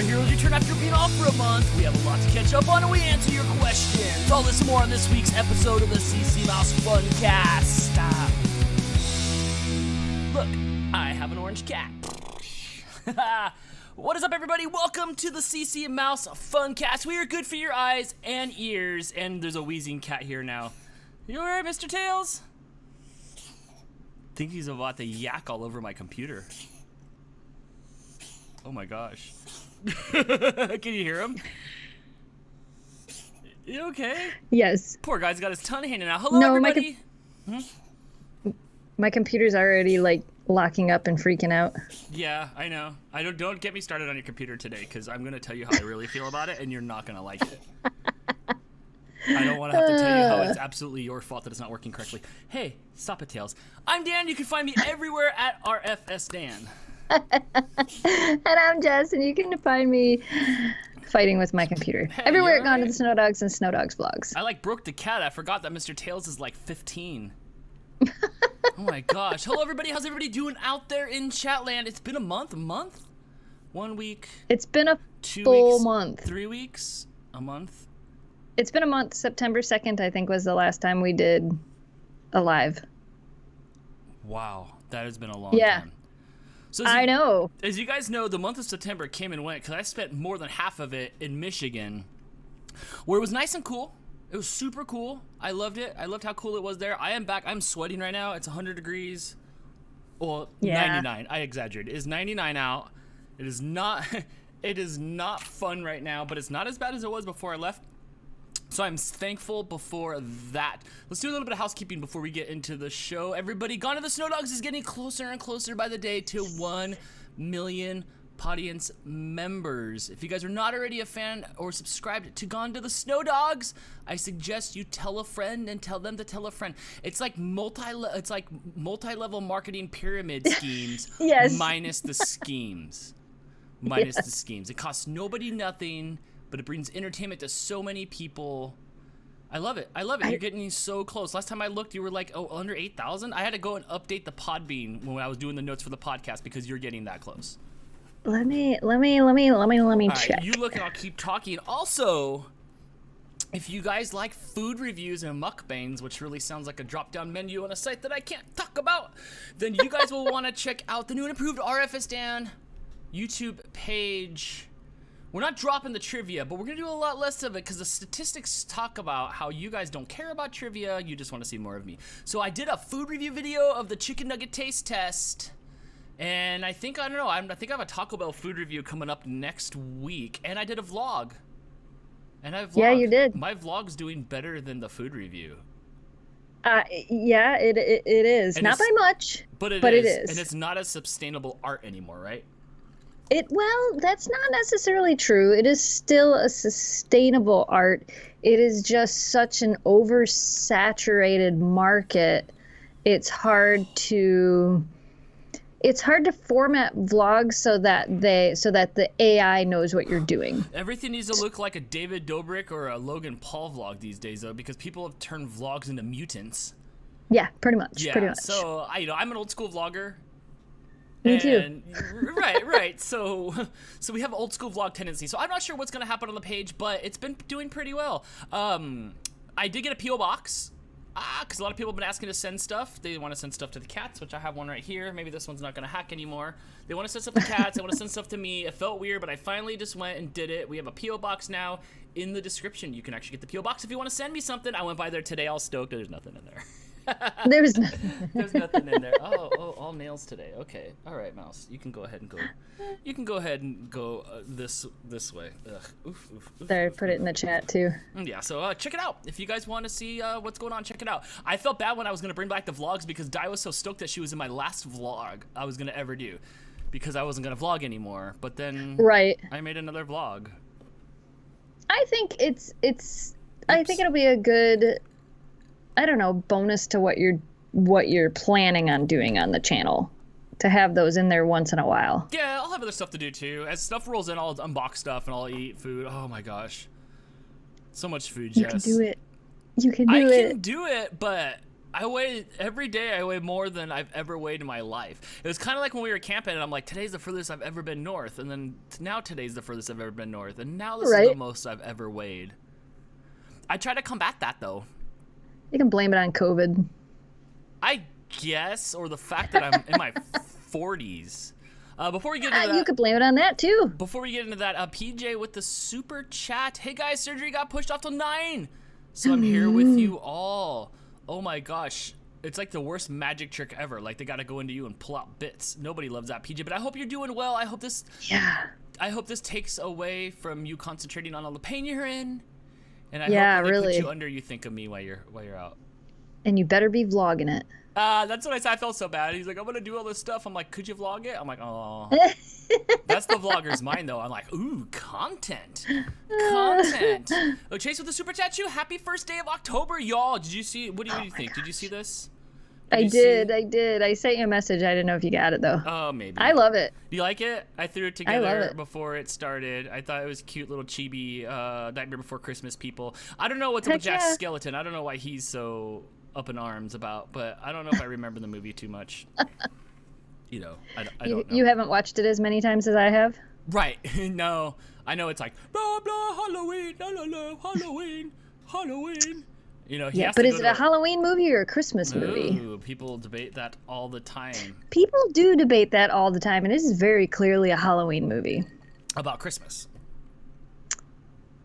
Our heroes return after being off for a month. We have a lot to catch up on and we answer your questions. All this and more on this week's episode of the CCMouse FUNcast. Look, I have an orange cat. What is up, everybody? Welcome to the CCMouse FUNcast. We are good for your eyes and ears. And there's a wheezing cat here now. You alright, Mr. Tails? I think he's about to yak all over my computer. Oh my gosh. Can you hear him? You okay? Yes. Poor guy's got his tongue hanging out. Hello, everybody. My computer's already like locking up and freaking out. Yeah, I know. Don't get me started on your computer today, because I'm going to tell you how I really feel about it, and you're not going to like it. I don't want to have to tell you how it's absolutely your fault that it's not working correctly. Hey, stop it, Tails. I'm Dan. You can find me everywhere at RFSDan. And I'm Jess, and you can find me fighting with my computer. Hey, everywhere at right? Gone to the Snow Dogs and Snow Dogs vlogs. I broke the cat. I forgot that Mr. Tails is like 15. Oh my gosh. Hello, everybody. How's everybody doing out there in Chatland? It's been a month? 1 week? It's been a 2 full weeks? month. 3 weeks? A month? It's been a month. September 2nd, I think, was the last time we did a live. Wow. That has been a long time. So I know. As you guys know, the month of September came and went because I spent more than half of it in Michigan, where it was nice and cool. It was super cool. I loved it. I loved how cool it was there. I am back. I'm sweating right now. It's 100 degrees. Well, Yeah. 99. I exaggerated. It is 99 out. It is not it is not fun right now, but it's not as bad as it was before I left. So I'm thankful before that. Let's do a little bit of housekeeping before we get into the show. Everybody, Gone to the Snow Dogs is getting closer and closer by the day to 1 million audience members. If you guys are not already a fan or subscribed to Gone to the Snow Dogs, I suggest you tell a friend and tell them to tell a friend. It's like multi-level marketing pyramid schemes. Yes. Minus the schemes. Minus the schemes. It costs nobody nothing, but it brings entertainment to so many people. I love it. I love it. You're getting so close. Last time I looked, you were like, under 8,000. I had to go and update the Podbean when I was doing the notes for the podcast because you're getting that close. Let me All check. right, you look and I'll keep talking. Also, if you guys like food reviews and mukbangs, which really sounds like a drop-down menu on a site that I can't talk about, then you guys will want to check out the new and improved RFSDan YouTube page. We're not dropping the trivia, but we're going to do a lot less of it because the statistics talk about how you guys don't care about trivia. You just want to see more of me. So I did a food review video of the chicken nugget taste test. And I think, I think I have a Taco Bell food review coming up next week. And I did a vlog. Yeah, you did. My vlog's doing better than the food review. Yeah, it is. And Not by much, but it is. And it's not a sustainable art anymore, right? Well, that's not necessarily true. It is still a sustainable art. It is just such an oversaturated market. It's hard to format vlogs so that the AI knows what you're doing. Everything needs to look like a David Dobrik or a Logan Paul vlog these days, though, because people have turned vlogs into mutants. Yeah, pretty much. Yeah, pretty much. So I'm an old school vlogger. Me too. Right. So we have old school vlog tendency. So I'm not sure what's gonna happen on the page, but it's been doing pretty well. I did get a PO box. Because a lot of people have been asking to send stuff. They want to send stuff to the cats, which I have one right here. Maybe this one's not going to hack anymore. They want to send stuff to cats. They want to send stuff to me. It felt weird, but I finally just went and did it. We have a P.O. box now in the description. You can actually get the P.O. box if you want to send me something. I went by there today all stoked. There's nothing in there. There's nothing. There's nothing in there. Oh, all nails today. Okay. All right, Mouse. You can go ahead and go. You can go ahead and go this way. Ugh. Oof. There, put it in the chat too. Yeah, so check it out. If you guys want to see what's going on, check it out. I felt bad when I was going to bring back the vlogs because Di was so stoked that she was in my last vlog I was going to ever do because I wasn't going to vlog anymore. But then I made another vlog. I think I think it'll be a good, I don't know, bonus to what you're planning on doing on the channel. To have those in there once in a while. Yeah, I'll have other stuff to do too. As stuff rolls in, I'll unbox stuff and I'll eat food. Oh my gosh. So much food, Jess. You can do it. You can do it. I can do it, but every day I weigh more than I've ever weighed in my life. It was kind of like when we were camping and I'm like, today's the furthest I've ever been north. And then now today's the furthest I've ever been north. And now this is the most I've ever weighed. I try to combat that though. You can blame it on COVID. I guess, or the fact that I'm in my 40s. Before we get into that, you could blame it on that too. Before we get into that, PJ with the super chat. Hey guys, surgery got pushed off till 9. So I'm here with you all. Oh my gosh. It's like the worst magic trick ever. Like they got to go into you and pull out bits. Nobody loves that, PJ, but I hope you're doing well. I hope this takes away from you concentrating on all the pain you're in. And I hope when they put you under, you think of me while you're out. And you better be vlogging it. That's what I said. I felt so bad. He's like, I'm gonna do all this stuff. I'm like, could you vlog it? I'm like, oh. That's the vlogger's mind, though. I'm like, ooh, content. Oh, Chase with the super tattoo. Happy first day of October, y'all. Did you see? What do you think? Did you see this? I did. I sent you a message. I didn't know if you got it though. Oh, maybe. I love it. Do you like it? I threw it together before it started. I thought it was cute little chibi Nightmare Before Christmas people. I don't know what's up with Jack's skeleton. I don't know why he's so up in arms about, but I don't know if I remember the movie too much. You know, I don't know. You haven't watched it as many times as I have? Right. No. I know it's like, blah, blah, Halloween, la, la, la, Halloween, Halloween. You know, but is it a Halloween movie or a Christmas movie? Ooh, people debate that all the time. People do debate that all the time, and this is very clearly a Halloween movie. About Christmas.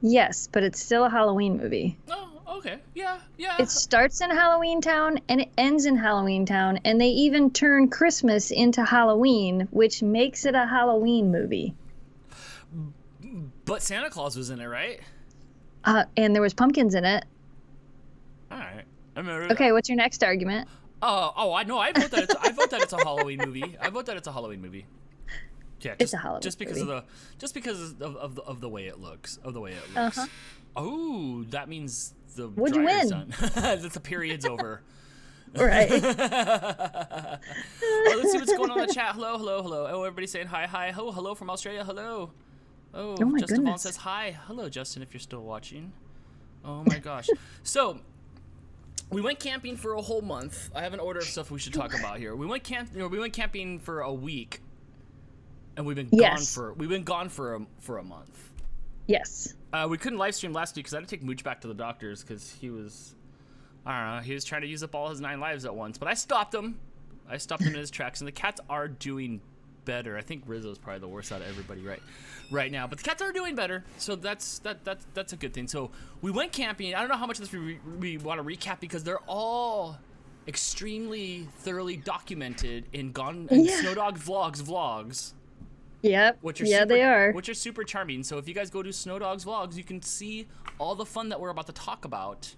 Yes, but it's still a Halloween movie. Oh, okay. Yeah. It starts in Halloween Town, and it ends in Halloween Town, and they even turn Christmas into Halloween, which makes it a Halloween movie. But Santa Claus was in it, right? And there was pumpkins in it. All right. I remember okay, what's your next argument? I know. I vote that it's a Halloween movie. I vote that it's a Halloween movie. Yeah, it's a Halloween movie. Just because of the way it looks. Uh-huh. Oh, that means the Would you win? That the period's over. Right. Well, let's see what's going on in the chat. Hello. Oh, everybody's saying hi. Oh, hello from Australia. Hello. Oh, my Justin goodness. Vaughn says hi. Hello, Justin, if you're still watching. Oh my gosh. So we went camping for a whole month. I have an order of stuff we should talk about here. We went camping for a week, and we've been gone for a month. Yes. We couldn't live stream last week because I had to take Mooch back to the doctors because he was trying to use up all his 9 lives at once. But I stopped him. In his tracks, and the cats are doing better. I think Rizzo's probably the worst out of everybody right now, but the cats are doing better, so that's a good thing. So we went camping. I don't know how much of this we want to recap because they're all extremely thoroughly documented in Snow Dog vlogs. Yep. They are. Which are super charming. So if you guys go to Snow Dog's vlogs, you can see all the fun that we're about to talk about.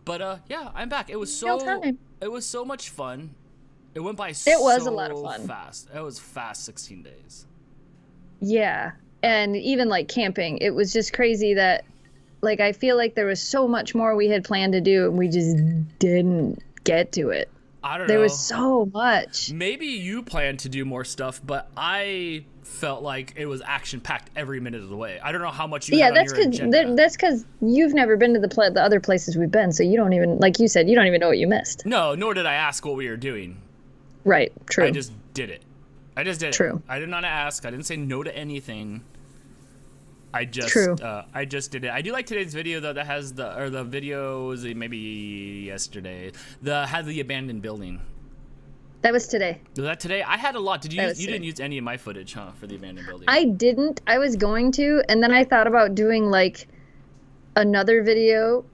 But yeah, I'm back. It was so much fun. It went by so was a lot of fun. Fast. It was fast 16 days. Yeah. And even like camping, it was just crazy that like I feel like there was so much more we had planned to do and we just didn't get to it. I don't know. There was so much. Maybe you planned to do more stuff, but I felt like it was action-packed every minute of the way. I don't know how much you had on your agenda. That's because you've never been to the other places we've been, so you don't even, like you said, you don't even know what you missed. No, nor did I ask what we were doing. Right, true. I just did it. True. I did not ask. I didn't say no to anything. I just did it. I do like today's video though that has the video was maybe yesterday. Had the abandoned building. That was today. Was that today? I had a lot. You didn't use any of my footage, huh, for the abandoned building? I didn't. I was going to, and then I thought about doing like another video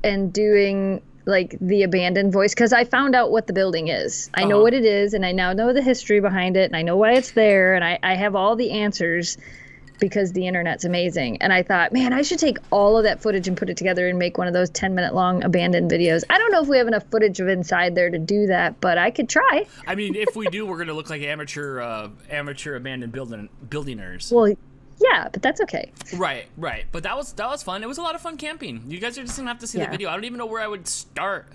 and doing like the abandoned voice because I found out what the building is. I know what it is, and I now know the history behind it, and I know why it's there, and I have all the answers because the internet's amazing. And I thought, man, I should take all of that footage and put it together and make one of those 10-minute long abandoned videos. I don't know if we have enough footage of inside there to do that, but I could try. I mean, if we do, we're going to look like amateur abandoned buildingers. Well, yeah, but that's okay. Right. But that was fun. It was a lot of fun camping. You guys are just going to have to see the video. I don't even know where I would start.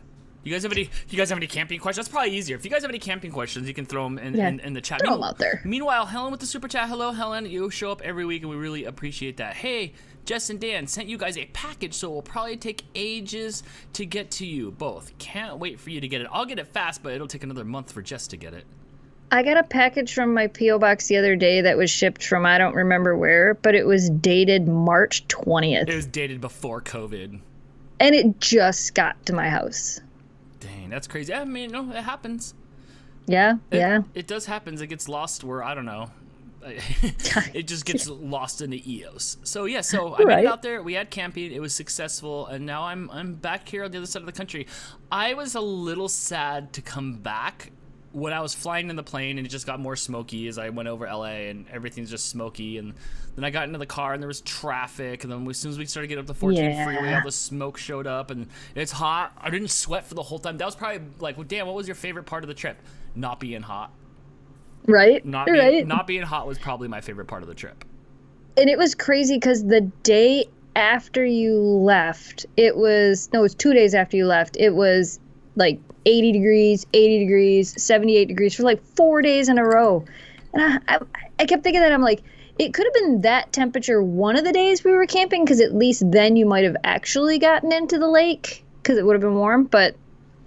You guys have any camping questions? That's probably easier. If you guys have any camping questions, you can throw them in the chat. Throw them out there. Meanwhile, Helen with the super chat. Hello, Helen. You show up every week, and we really appreciate that. Hey, Jess and Dan sent you guys a package, so it will probably take ages to get to you both. Can't wait for you to get it. I'll get it fast, but it'll take another month for Jess to get it. I got a package from my P.O. box the other day that was shipped from I don't remember where, but it was dated March 20th. It was dated before COVID. And it just got to my house. Dang, that's crazy. I mean, no, it happens. Yeah. It does happen. It gets lost where, I don't know. It just gets lost in the EOS. So yeah, I made it out there. We had camping. It was successful, and now I'm back here on the other side of the country. I was a little sad to come back when I was flying in the plane, and it just got more smoky as I went over LA, and everything's just smoky. And then I got into the car, and there was traffic. And then as soon as we started getting up the 14 freeway, all the smoke showed up, and it's hot. I didn't sweat for the whole time. That was probably like, well, Dan, what was your favorite part of the trip? Not being hot. Right. Not being hot was probably my favorite part of the trip. And it was crazy because the day after you left, it was 2 days after you left, it was like 80 degrees, 78 degrees for like 4 days in a row. And I kept thinking that, I'm like, it could have been that temperature one of the days we were camping, because at least then you might have actually gotten into the lake because it would have been warm. But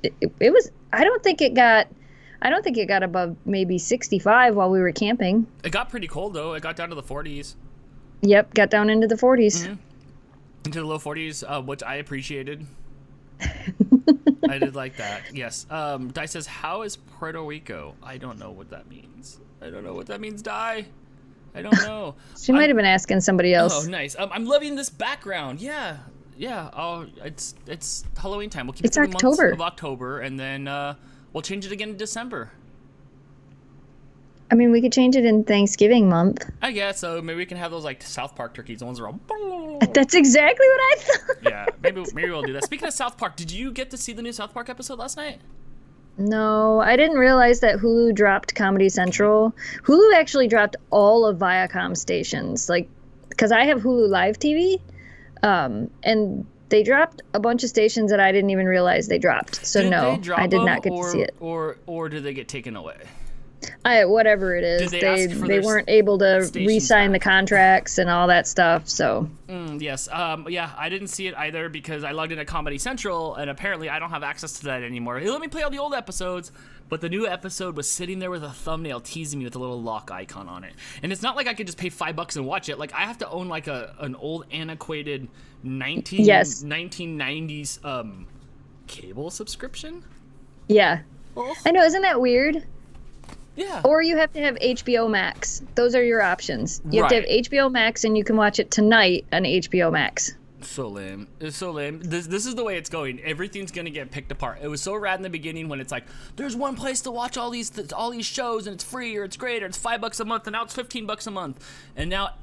it was, I don't think it got above maybe 65 while we were camping. It got pretty cold though. It got down to the 40s. Yep, got down into the 40s. Mm-hmm. Into the low 40s, which I appreciated. I did like that. Yes. Di says, how is Puerto Rico? I don't know what that means. I don't know what that means, Di. I don't know. She might have been asking somebody else. Oh, nice. I'm loving this background. Yeah. Oh, it's Halloween time. We'll keep it It's through the October. months of October, and then we'll change it again in December. I mean, we could change it in Thanksgiving month. I guess so. Maybe we can have those like South Park turkeys. The ones that are all. That's exactly what I thought. Yeah, maybe we'll do that. Speaking of South Park, did you get to see the new South Park episode last night? No, I didn't realize that Hulu dropped Comedy Central. Hulu actually dropped all of Viacom stations, like, because I have Hulu Live TV, and they dropped a bunch of stations that I didn't even realize they dropped. So no, I did not get to see it. Or did they get taken away? Whatever it is, they weren't able to re-sign the contracts and all that stuff. So yes, yeah, I didn't see it either because I logged into Comedy Central and apparently I don't have access to that anymore. It let me play all the old episodes, but the new episode was sitting there with a thumbnail teasing me with a little lock icon on it. And it's not like I could just pay $5 and watch it. Like I have to own like an old antiquated 1990s cable subscription. Yeah, I know. Isn't that weird? Yeah. Or you have to have HBO Max. Those are your options. You have to have HBO Max, and you can watch it tonight on HBO Max. So lame. It's so lame. This is the way it's going. Everything's gonna get picked apart. It was so rad in the beginning when it's like, there's one place to watch all these shows and it's free or it's great or it's $5 a month and now it's $15 a month. And now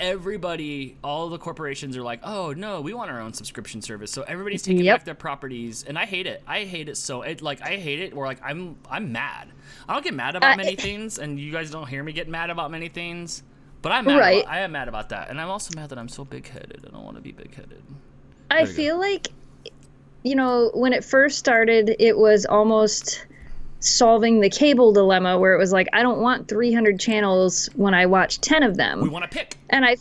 all the corporations are like, oh no, we want our own subscription service. So everybody's taking back their properties, and I hate it. I hate it so. I hate it. Or like I'm mad. I don't get mad about many things, and you guys don't hear me get mad about many things. But I'm mad. I am mad about that, and I'm also mad that I'm so big-headed. I don't want to be big-headed. I feel like, when it first started, it was almost solving the cable dilemma, where it was like, I don't want 300 channels when I watch 10 of them. We want to pick. And I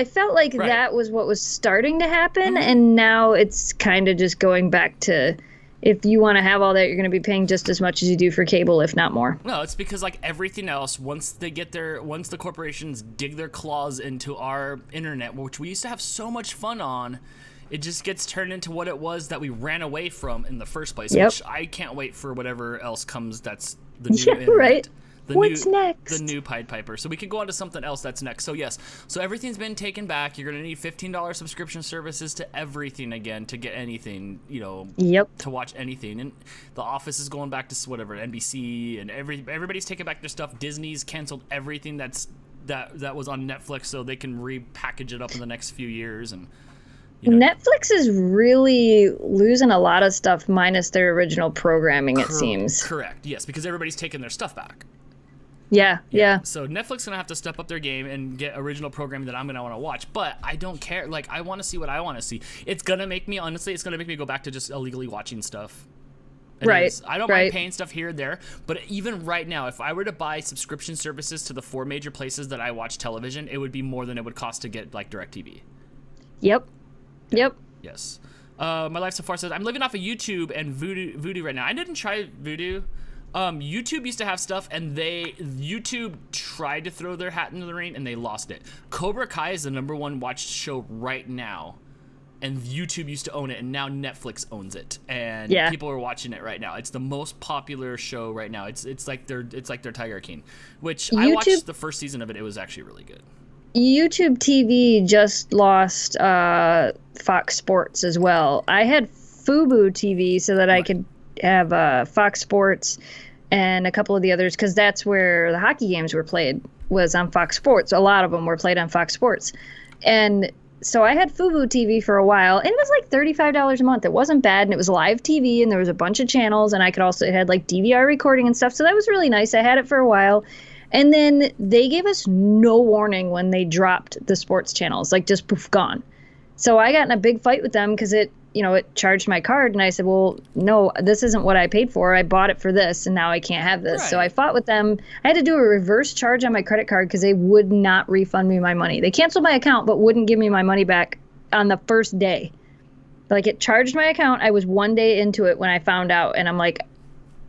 felt like that was what was starting to happen, and now it's kind of just going back to, if you want to have all that, you're going to be paying just as much as you do for cable, if not more. No, it's because like everything else, once the corporations dig their claws into our internet, which we used to have so much fun on, it just gets turned into what it was that we ran away from in the first place. Which I can't wait for whatever else comes. That's the new internet. Right. What's next? The new Pied Piper. So we could go on to something else that's next. So yes, so everything's been taken back. You're going to need $15 subscription services to everything again to get anything, to watch anything. And The Office is going back to whatever, NBC, and everybody's taking back their stuff. Disney's canceled everything that was on Netflix so they can repackage it up in the next few years. And Netflix is really losing a lot of stuff minus their original programming, it seems. Correct, yes, because everybody's taking their stuff back. Yeah. So Netflix gonna have to step up their game and get original programming that I'm gonna want to watch. But I don't care. Like I want to see what I want to see. It's gonna make me go back to just illegally watching stuff. Right. I don't mind paying stuff here and there, but even right now, if I were to buy subscription services to the 4 major places that I watch television, it would be more than it would cost to get like DirecTV. Yep. Yes. My life so far says I'm living off of YouTube and Voodoo right now. I didn't try Voodoo. YouTube used to have stuff, and YouTube tried to throw their hat into the ring, and they lost it. Cobra Kai is the #1 watched show right now, and YouTube used to own it, and now Netflix owns it, and people are watching it right now. It's the most popular show right now. It's like their Tiger King, which I watched the first season of it. It was actually really good. YouTube TV just lost Fox Sports as well. I had Fubo TV so that I could have Fox Sports and a couple of the others, because that's where the hockey games were played, was on Fox Sports. A lot of them were played on Fox Sports. And so I had Fubo TV for a while, and it was like $35 a month. It wasn't bad, and it was live TV, and there was a bunch of channels, and I could also, it had like DVR recording and stuff, so that was really nice. I had it for a while. And then they gave us no warning when they dropped the sports channels, like just poof, gone. So I got in a big fight with them because it charged my card, and I said, well, no, this isn't what I paid for. I bought it for this, and now I can't have this. Right. So I fought with them. I had to do a reverse charge on my credit card because they would not refund me my money. They canceled my account but wouldn't give me my money back on the first day. Like, it charged my account. I was 1 day into it when I found out, and I'm like,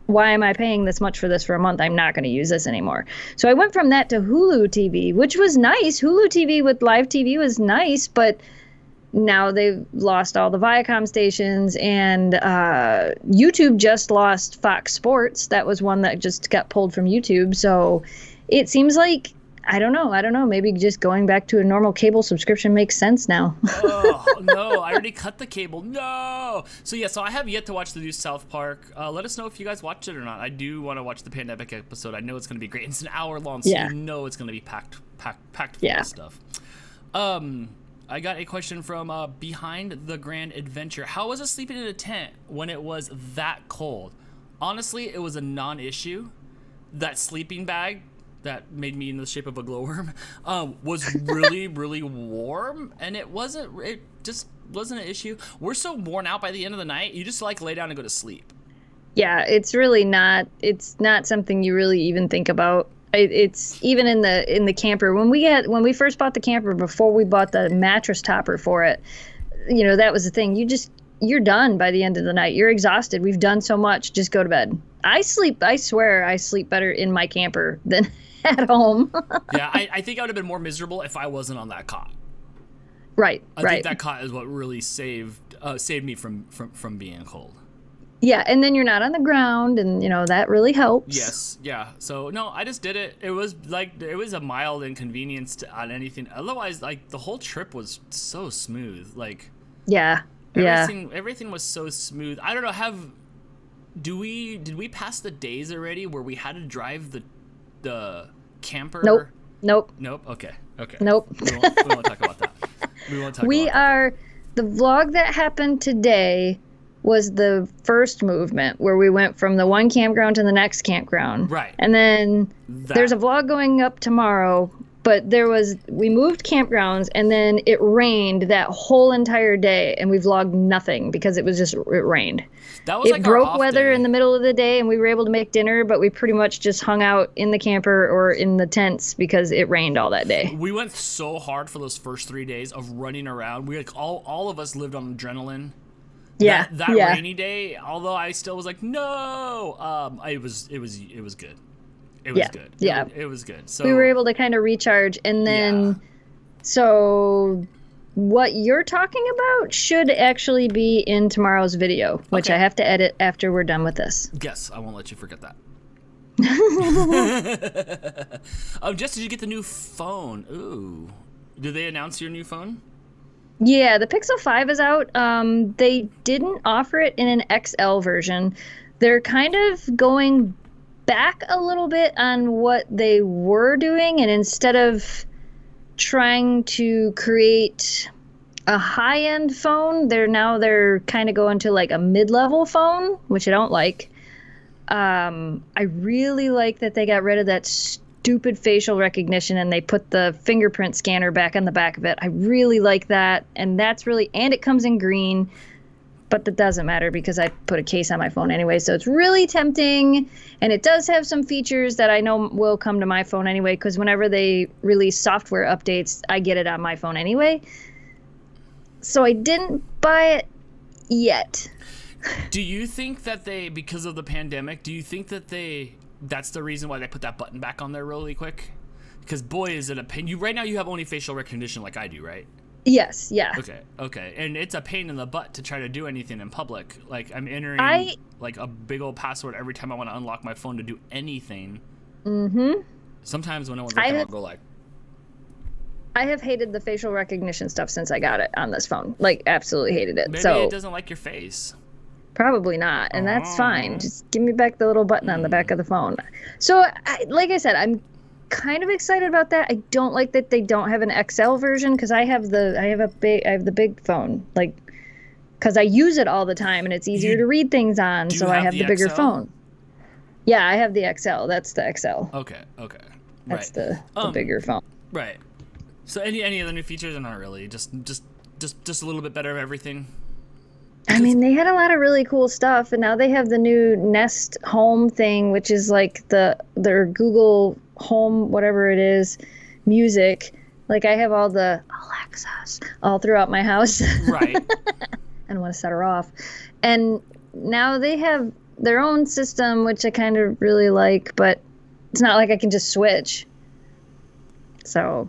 why am I paying this much for this for a month? I'm not going to use this anymore. So I went from that to Hulu TV, which was nice. Hulu TV with live TV was nice, but now they've lost all the Viacom stations, and YouTube just lost Fox Sports. That was one that just got pulled from YouTube. So it seems like, I don't know. Maybe just going back to a normal cable subscription makes sense now. Oh, no, I already cut the cable. No. So I have yet to watch the new South Park. Let us know if you guys watched it or not. I do want to watch the pandemic episode. I know it's going to be great. It's an hour long, so you know it's going to be packed full of stuff. I got a question from Behind the Grand Adventure. How was it sleeping in a tent when it was that cold? Honestly, it was a non-issue. That sleeping bag that made me in the shape of a glowworm was really, really warm, and it just wasn't an issue. We're so worn out by the end of the night, you just lay down and go to sleep. Yeah, it's not something you really even think about. It's even in the camper. When we first bought the camper, before we bought the mattress topper for it, that was the thing. You're done by the end of the night. You're exhausted. We've done so much. Just go to bed. I swear I sleep better in my camper than at home. Yeah, I think I would have been more miserable if I wasn't on that cot. Right. I think that cot is what really saved me from being cold. Yeah, and then you're not on the ground, and that really helps. Yes, yeah. So no, I just did it. It was a mild inconvenience on anything. Otherwise, the whole trip was so smooth. Everything was so smooth. I don't know. Did we pass the days already where we had to drive the camper? Nope. Okay. Nope. We won't talk about that. The vlog that happened today was the first movement where we went from the one campground to the next campground. Right. And then there's a vlog going up tomorrow, but we moved campgrounds, and then it rained that whole entire day, and we vlogged nothing because it rained. That was it broke weather in the middle of the day, and we were able to make dinner, but we pretty much just hung out in the camper or in the tents because it rained all that day. We went so hard for those first 3 days of running around. We all of us lived on adrenaline. Yeah. That rainy day, although I still was like, no. It was good. It was good. Yeah. It was good. So we were able to kind of recharge, and then so what you're talking about should actually be in tomorrow's video, which I have to edit after we're done with this. Yes, I won't let you forget that. Jess, did you get the new phone? Ooh. Did they announce your new phone? Yeah, the Pixel 5 is out. They didn't offer it in an XL version. They're kind of going back a little bit on what they were doing, and instead of trying to create a high-end phone, they're kind of going to a mid-level phone, which I don't like. I really like that they got rid of that stupid facial recognition, and they put the fingerprint scanner back on the back of it. I really like that, and and it comes in green. but that doesn't matter because I put a case on my phone anyway. So it's really tempting, and it does have some features that I know will come to my phone anyway, because whenever they release software updates, I get it on my phone anyway. So I didn't buy it yet. Do you think that because of the pandemic, do you think that that's the reason why they put that button back on there really quick? Because boy, is it a pain. Right now you have only facial recognition like I do, right? Yes, yeah. Okay. And it's a pain in the butt to try to do anything in public. Like, I'm entering like a big old password every time I want to unlock my phone to do anything. Mm-hmm. Sometimes when no one's looking, I'll go like... I have hated the facial recognition stuff since I got it on this phone. Like, absolutely hated it. Maybe so it doesn't like your face. Probably not, and that's fine. Just give me back the little button on the back of the phone. So, like I said, I'm kind of excited about that. I don't like that they don't have an XL version because I have the big phone, like, because I use it all the time and it's easier to read things on. So I have the bigger phone. Yeah, I have the XL. That's the XL. Okay. That's the bigger phone. Right. So any other new features or not really? Just a little bit better of everything. I mean, they had a lot of really cool stuff, and now they have the new Nest Home thing, which is like their Google Home, whatever it is, music. Like, I have all the Alexas all throughout my house. Right. I don't want to set her off. And now they have their own system, which I kind of really like, but it's not like I can just switch. So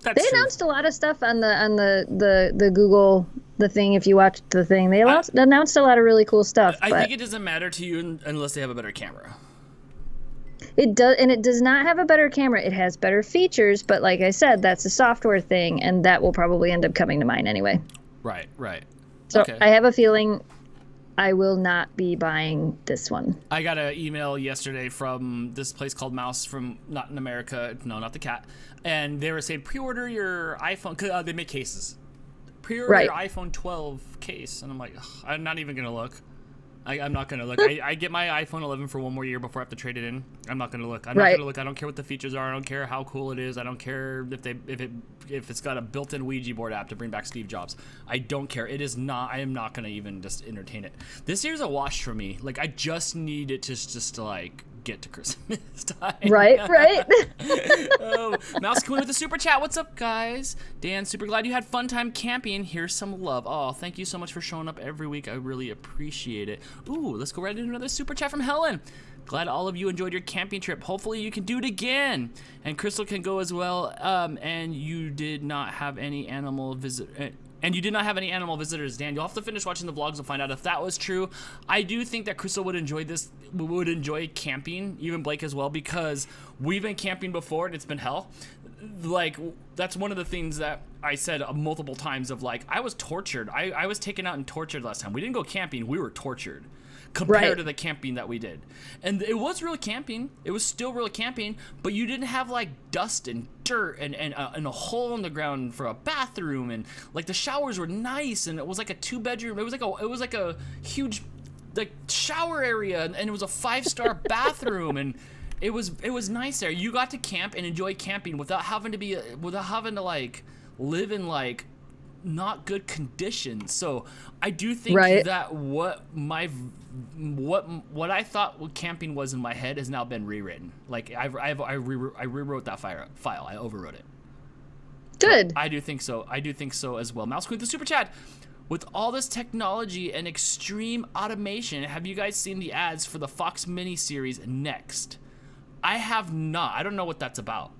they announced a lot of stuff on the Google the thing. If you watched the thing, they announced a lot of really cool stuff. I think it doesn't matter to you unless they have a better camera. It does, and it does not have a better camera. It has better features, but like I said, that's a software thing, and that will probably end up coming to mine anyway. Right. So okay. I have a feeling I will not be buying this one. I got an email yesterday from this place called Mouse from not in America, no, not the cat, and they were saying pre-order your iPhone, cause they make cases. Pre-order your iPhone 12 case, and I'm like, ugh, I'm not even gonna look. I'm not gonna look. I get my iPhone 11 for one more year before I have to trade it in. I'm not gonna look. I'm not gonna look. I don't care what the features are. I don't care how cool it is. I don't care if it's got a built-in Ouija board app to bring back Steve Jobs. I don't care. It is not. I am not gonna even just entertain it. This year's a wash for me. Like, I just need it just to like get to Christmas time. Right. Mouse Queen with the super chat. What's up, guys? Dan, super glad you had fun time camping. Here's some love. Oh, thank you so much for showing up every week. I really appreciate it. Ooh, let's go right into another super chat from Helen. Glad all of you enjoyed your camping trip. Hopefully you can do it again. And Crystal can go as well. And you did not have any animal visitors, Dan. You'll have to finish watching the vlogs and find out if that was true. I do think that Crystal would enjoy this. Would enjoy camping, even Blake as well, because we've been camping before and it's been hell. Like, that's one of the things that I said multiple times of, like, I was tortured. I was taken out and tortured last time. We didn't go camping. We were tortured compared to the camping that we did. And it was real camping. It was still real camping, but you didn't have, like, dust and dirt and a hole in the ground for a bathroom, and, like, the showers were nice, and it was like a 2-bedroom. It was like a huge, like, shower area, and it was a 5-star bathroom, and it was nice there. You got to camp and enjoy camping without having to like live in like not good conditions. So I do think that what I thought camping was in my head has now been rewritten. Like I rewrote that file. I overwrote it. Good. So I do think so as well. Mouse Queen, the super chat. With all this technology and extreme automation, have you guys seen the ads for the Fox miniseries Next? I have not. I don't know what that's about.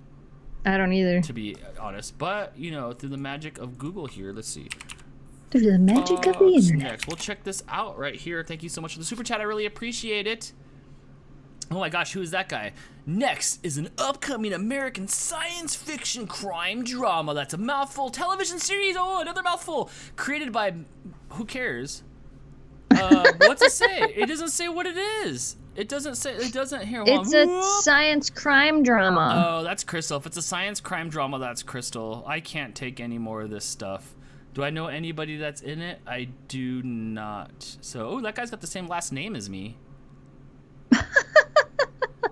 I don't either, to be honest. But, you know, through the magic of Google here, let's see. Through the magic of the internet. Next. We'll check this out right here. Thank you so much for the super chat. I really appreciate it. Oh my gosh, who is that guy? Next is an upcoming American science fiction crime drama. That's a mouthful. Television series. Oh, another mouthful. Created by, who cares? What's it say? It doesn't say what it is. It doesn't say. It doesn't here. It's a science crime drama. Oh, that's Crystal. If it's a science crime drama, that's Crystal. I can't take any more of this stuff. Do I know anybody that's in it? I do not. So, that guy's got the same last name as me.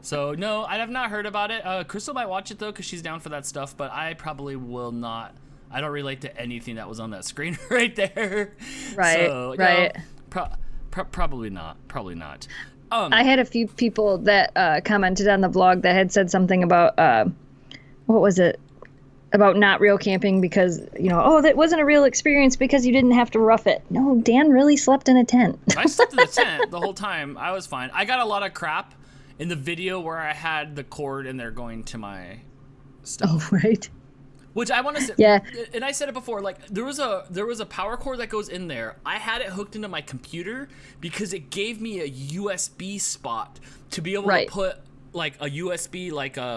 So, no, I have not heard about it. Crystal might watch it, though, because she's down for that stuff, but I probably will not. I don't relate to anything that was on that screen right there. Right, so, right. No, Probably not. Probably not. I had a few people that commented on the vlog that had said something about what was it? About not real camping because, that wasn't a real experience because you didn't have to rough it. No, Dan really slept in a tent. I slept in the tent the whole time. I was fine. I got a lot of crap in the video where I had the cord and they're going to my stuff. Oh, right. Which I want to say, yeah. And I said it before, like there was a power cord that goes in there. I had it hooked into my computer because it gave me a USB spot to be able to put like a USB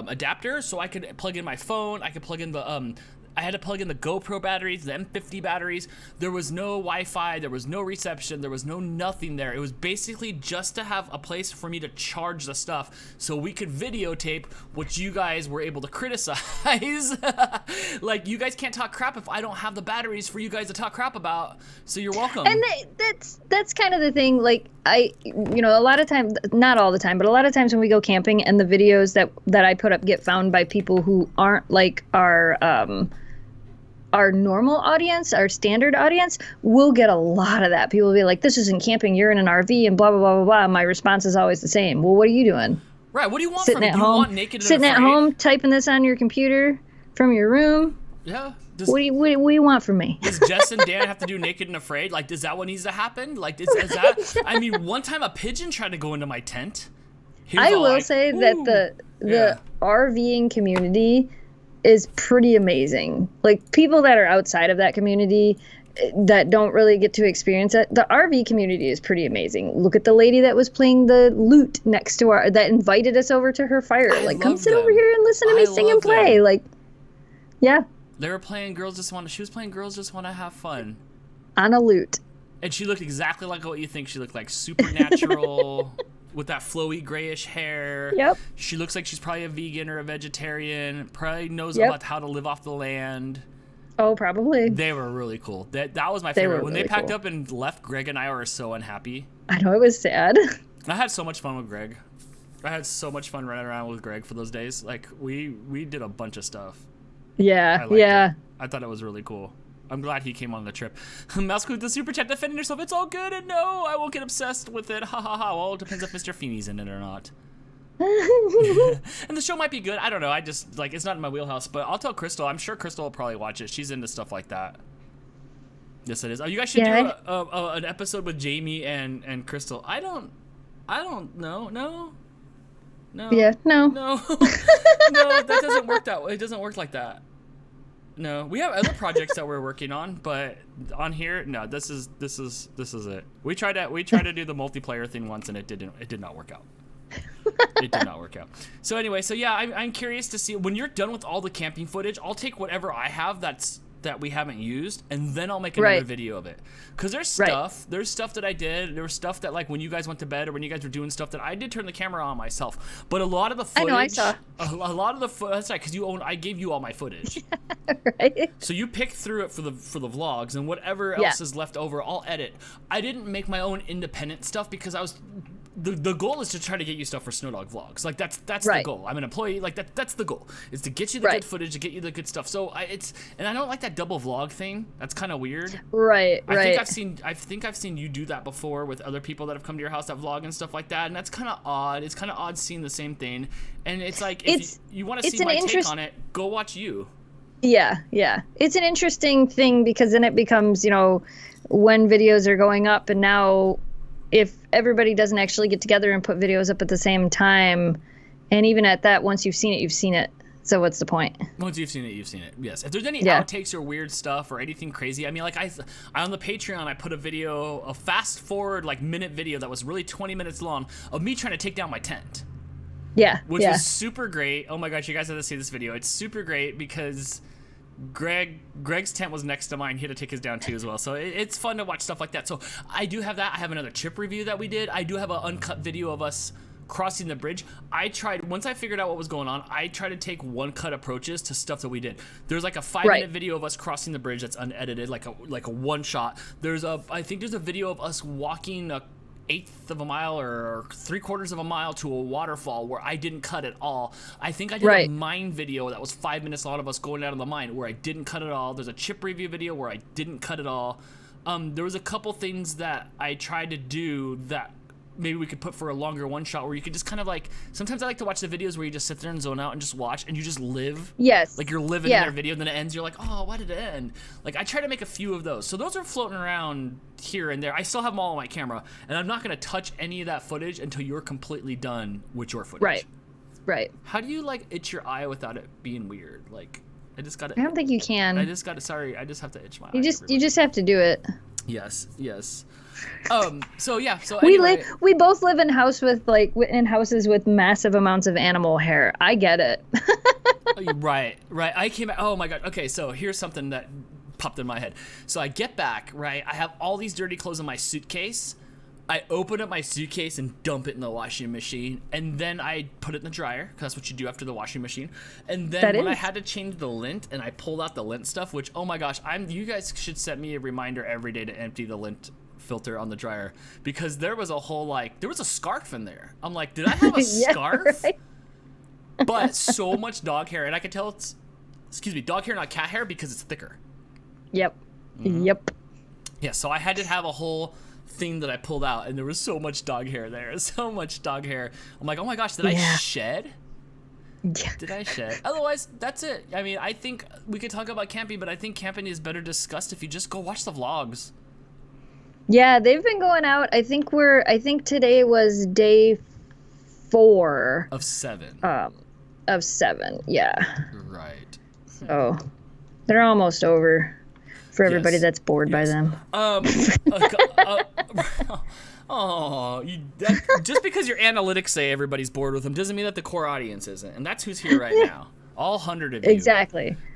adapter, so I could plug in my phone. I could plug in the I had to plug in the GoPro batteries, the M50 batteries. There was no Wi-Fi, there was no reception, there was no nothing there. It was basically just to have a place for me to charge the stuff so we could videotape what you guys were able to criticize. Like, you guys can't talk crap if I don't have the batteries for you guys to talk crap about, so you're welcome. And that's kind of the thing, like, a lot of times, not all the time, but a lot of times when we go camping and the videos that I put up get found by people who aren't like our normal audience, our standard audience, we'll get a lot of that. People will be like, this isn't camping, you're in an RV and blah, blah, blah, blah, blah. My response is always the same. Well, what are you doing? Right, what do you want sitting from at me? home, You want naked and sitting afraid? at home, typing this on your computer from your room? Yeah. What do you want from me? Does Jess and Dan have to do naked and afraid? Like, is that what needs to happen? Like, is that? I mean, one time a pigeon tried to go into my tent. I will say that the RVing community is pretty amazing. Like, people that are outside of that community that don't really get to experience it, the RV community is pretty amazing. Look at the lady that was playing the lute next to that invited us over to her fire. Like, come sit over here and listen to me sing and play. Them. Like, yeah. They were playing She was playing Girls Just Want to Have Fun. On a lute. And she looked exactly like what you think she looked like. Supernatural, with that flowy grayish hair. Yep. She looks like she's probably a vegan or a vegetarian. Probably knows about how to live off the land. Oh, probably. They were really cool. That was my favorite. When really they packed cool. up and left, Greg and I were so unhappy. I know, it was sad. I had so much fun with Greg. I had so much fun running around with Greg for those days. Like, we did a bunch of stuff. Yeah, it. I thought it was really cool. I'm glad he came on the trip. Mouse with the super chat defending yourself. It's all good, and no, I won't get obsessed with it. Ha ha ha. Well, it depends if Mr. Feeney's in it or not. And the show might be good. I don't know. I just, like, it's not in my wheelhouse, but I'll tell Crystal. I'm sure Crystal will probably watch it. She's into stuff like that. Yes, it is. Oh, you guys should do an episode with Jamie and Crystal. I don't know. No. Yeah, no. No, that doesn't work that way. It doesn't work like that. No, we have other projects that we're working on, but on here, no. This is it. We tried to do the multiplayer thing once, and it did not work out. It did not work out. So anyway, yeah, I'm curious to see when you're done with all the camping footage. I'll take whatever I have that we haven't used, and then I'll make another video of it. Because there's stuff that I did. There was stuff that, like, when you guys went to bed or when you guys were doing stuff that I did turn the camera on myself. But a lot of the footage, I saw. A lot of the footage. That's right, because I gave you all my footage. Right. So you picked through it for the vlogs, and whatever else is left over, I'll edit. I didn't make my own independent stuff because I was. The goal is to try to get you stuff for Snow Dog Vlogs. Like, that's the goal. I'm an employee. Like, that's the goal, is to get you the good footage, to get you the good stuff. So I don't like that double vlog thing. That's kind of weird. Right. I think I've seen you do that before with other people that have come to your house that vlog and stuff like that, and that's kind of odd. It's kind of odd seeing the same thing. And it's like, if you want to see my take on it, go watch you. Yeah. It's an interesting thing because then it becomes, when videos are going up, and now if everybody doesn't actually get together and put videos up at the same time, and even at that, once you've seen it, you've seen it. So what's the point? Once you've seen it, you've seen it. Yes. If there's any outtakes or weird stuff or anything crazy, I mean, like, I on the Patreon, I put a fast forward, like, minute video that was really 20 minutes long of me trying to take down my tent. Yeah. Which was super great. Oh my gosh, you guys have to see this video. It's super great because Greg's tent was next to mine. He had to take his down too as well. So it's fun to watch stuff like that. So I do have that. I have another chip review that we did. I do have an uncut video of us crossing the bridge. Once I figured out what was going on, I tried to take one cut approaches to stuff that we did. There's like a 5-minute video of us crossing the bridge that's unedited, like a one shot. I think there's a video of us walking a 1/8 of a mile or 3/4 of a mile to a waterfall where I didn't cut at all. I think I did a mine video that was 5 minutes long of us going out of the mine where I didn't cut it all. There's a chip review video where I didn't cut it all. There was a couple things that I tried to do that maybe we could put for a longer one shot where you could just kind of like, sometimes I like to watch the videos where you just sit there and zone out and just watch and you just live. Yes. Like you're living in their video and then it ends. You're like, oh, why did it end? Like I try to make a few of those. So those are floating around here and there. I still have them all on my camera and I'm not going to touch any of that footage until you're completely done with your footage. Right. Right. How do you like itch your eye without it being weird? Like I just got to. I don't think you can. I just have to itch my eye. You just have to do it. Yes. So yeah. So anyway. We both live in houses with massive amounts of animal hair. I get it. Right. I came. Oh my god. Okay. So here's something that popped in my head. So I get back. Right. I have all these dirty clothes in my suitcase. I open up my suitcase and dump it in the washing machine, and then I put it in the dryer, because that's what you do after the washing machine. And then I had to change the lint, and I pulled out the lint stuff, which, oh my gosh, you guys should set me a reminder every day to empty the lint filter on the dryer, because there was a scarf in there. I'm like, did I have a scarf? Right. But so much dog hair, and I can tell it's, dog hair, not cat hair, because it's thicker. Yep. Mm-hmm. Yep. Yeah, so I had to have a whole thing that I pulled out, and there was so much dog hair there. So much dog hair. I'm like, oh my gosh, did I shed? Yeah. Did I shed? Otherwise, that's it. I mean, I think we could talk about camping, but I think camping is better discussed if you just go watch the vlogs. Yeah, they've been going out. I think today was day 4 of 7. Of 7, yeah. Right. So they're almost over for everybody that's bored by them. Just because your analytics say everybody's bored with them doesn't mean that the core audience isn't, and that's who's here right now. All 100 of you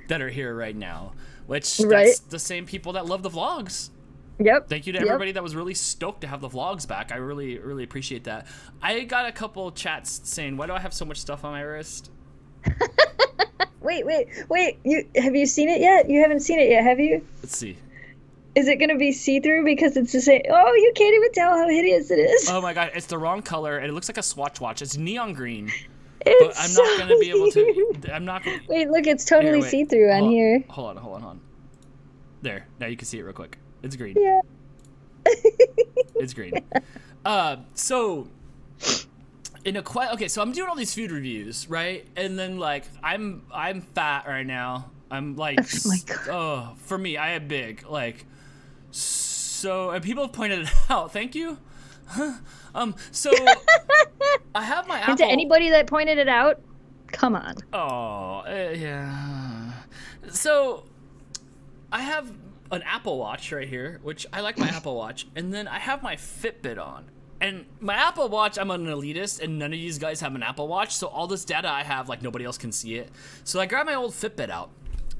that are here right now, which that's the same people that love the vlogs. Yep. Thank you to everybody that was really stoked to have the vlogs back. I really, really appreciate that. I got a couple chats saying, why do I have so much stuff on my wrist? Wait. Have you seen it yet? You haven't seen it yet, have you? Let's see. Is it going to be see-through because it's the same? Oh, you can't even tell how hideous it is. Oh my god, it's the wrong color and it looks like a Swatch watch. It's neon green. It's but I'm not going to be able to. I'm not going to. Wait, look, it's totally see-through on here. Hold on. There. Now you can see it real quick. It's green. Yeah. It's green. So so I'm doing all these food reviews, right? And then like I'm fat right now. I'm like, oh my god. For me, I am big. Like, so, and people have pointed it out. Thank you. So I have my Apple. And to anybody that pointed it out, come on. Yeah. So I have an Apple Watch right here, which I like my Apple Watch, and then I have my Fitbit on. And my Apple Watch, I'm an elitist, and none of you guys have an Apple Watch, so all this data I have, like, nobody else can see it. So I grabbed my old Fitbit out,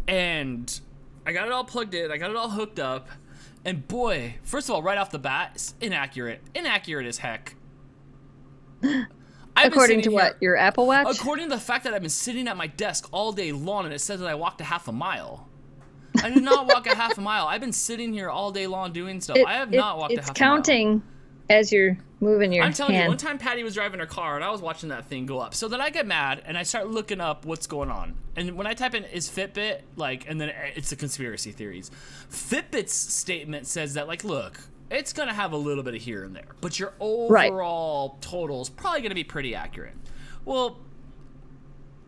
and I got it all plugged in, I got it all hooked up, and boy, first of all, right off the bat, it's inaccurate as heck. According to what, your Apple Watch? According to the fact that I've been sitting at my desk all day long, and it says that I walked a half a mile. I did not walk a half a mile. I've been sitting here all day long doing stuff. I have not walked a half a mile. It's counting as you're moving your hand. I'm telling you, one time Patty was driving her car, and I was watching that thing go up. So then I get mad, and I start looking up what's going on. And when I type in, is Fitbit, like, and then it's the conspiracy theories. Fitbit's statement says that, like, look, it's going to have a little bit of here and there, but your overall total is probably going to be pretty accurate. Well,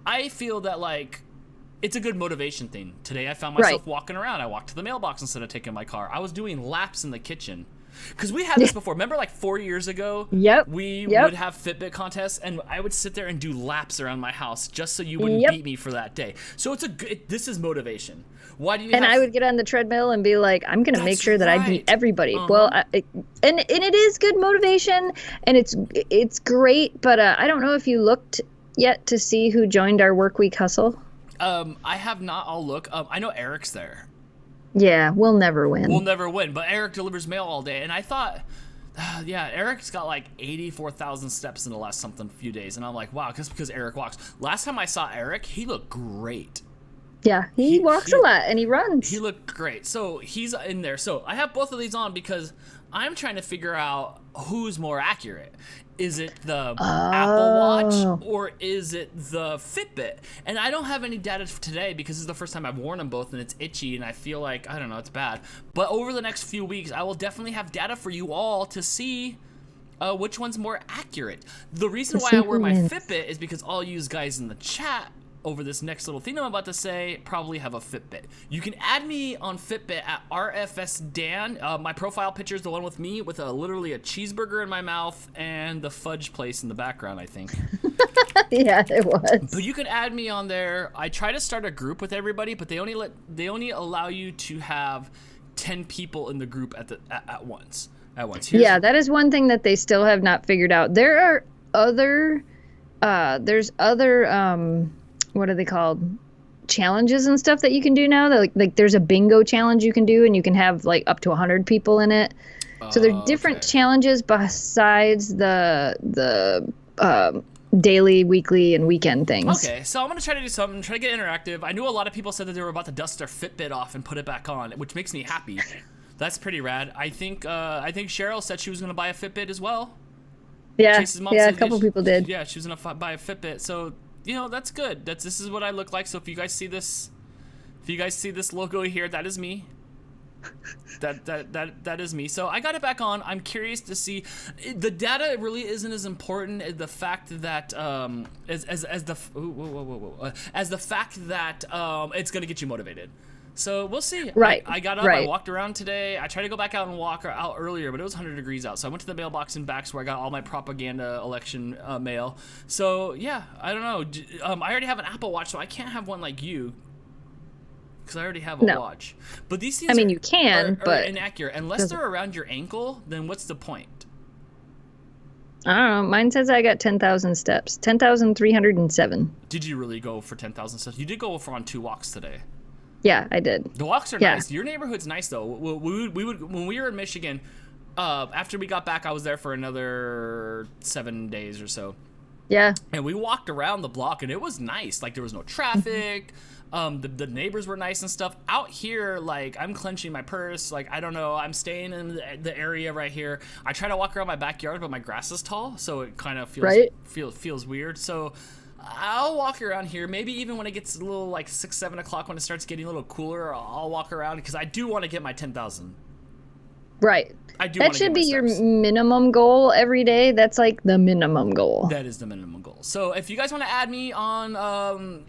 I feel that, like, it's a good motivation thing. Today I found myself walking around. I walked to the mailbox instead of taking my car. I was doing laps in the kitchen. Because we had this before. Remember, like 4 years ago, we would have Fitbit contests, and I would sit there and do laps around my house just so you wouldn't beat me for that day. So it's this is motivation. Why do you? And I would get on the treadmill and be like, I'm going to make sure that I beat everybody. Well, and it is good motivation, and it's great. But I don't know if you looked yet to see who joined our work week hustle. I have not. I'll look. I know Eric's there. Yeah, we'll never win. But Eric delivers mail all day, and I thought, Eric's got like 84,000 steps in the last few days, and I'm like, wow, just because Eric walks. Last time I saw Eric, he looked great. Yeah, he walks a lot, and he runs. He looked great. So he's in there. So I have both of these on because I'm trying to figure out who's more accurate. Is it the Apple Oh. Watch or is it the Fitbit? And I don't have any data for today because this is the first time I've worn them both and it's itchy and I feel like, I don't know, it's bad. But over the next few weeks, I will definitely have data for you all to see which one's more accurate. The reason why I wear my Fitbit is because all you guys in the chat over this next little thing I'm about to say probably have a Fitbit. You can add me on Fitbit at RFSDan. My profile picture is the one with me with literally a cheeseburger in my mouth and the fudge place in the background, I think. Yeah, it was. But you can add me on there. I try to start a group with everybody, but they only allow you to have 10 people in the group at once. Yeah, that is one thing that they still have not figured out. There are other there's other what are they called? Challenges and stuff that you can do now. Like there's a bingo challenge you can do, and you can have like up to 100 people in it. So there's different challenges besides the daily, weekly, and weekend things. Okay, so I'm gonna try to do something, try to get interactive. I knew a lot of people said that they were about to dust their Fitbit off and put it back on, which makes me happy. That's pretty rad. I think Cheryl said she was gonna buy a Fitbit as well. Yeah, Chase's mom yeah, said a couple people did. Yeah, she was gonna buy a Fitbit. So that's good. This is what I look like. So if you guys see this logo here, that is me. That is me. So I got it back on. I'm curious to see. The data really isn't as important as the fact that as the fact that it's gonna get you motivated. So we'll see. Right. I got up. Right. I walked around today. I tried to go back out and walk out earlier, but it was 100 degrees out. So I went to the mailbox and backs where I got all my propaganda election mail. So yeah, I don't know. I already have an Apple Watch, so I can't have one like you because I already have a watch. But these things, you can, but inaccurate. Unless they're around your ankle, then what's the point? I don't know. Mine says I got 10,000 steps. 10,307. Did you really go for 10,000 steps? You did go on 2 walks today. Yeah, I did. The walks are nice. Your neighborhood's nice though. We would when we were in Michigan. After we got back, I was there for another 7 days or so. Yeah. And we walked around the block, and it was nice. Like there was no traffic. The neighbors were nice and stuff. Out here, like I'm clenching my purse. Like I don't know. I'm staying in the area right here. I try to walk around my backyard, but my grass is tall, so it kind of feels weird. So I'll walk around here. Maybe even when it gets a little like 6-7 o'clock, when it starts getting a little cooler, I'll walk around because I do want to get my 10,000. Right. I do. That should be your minimum goal every day. That's like the minimum goal. That is the minimum goal. So if you guys want to add me on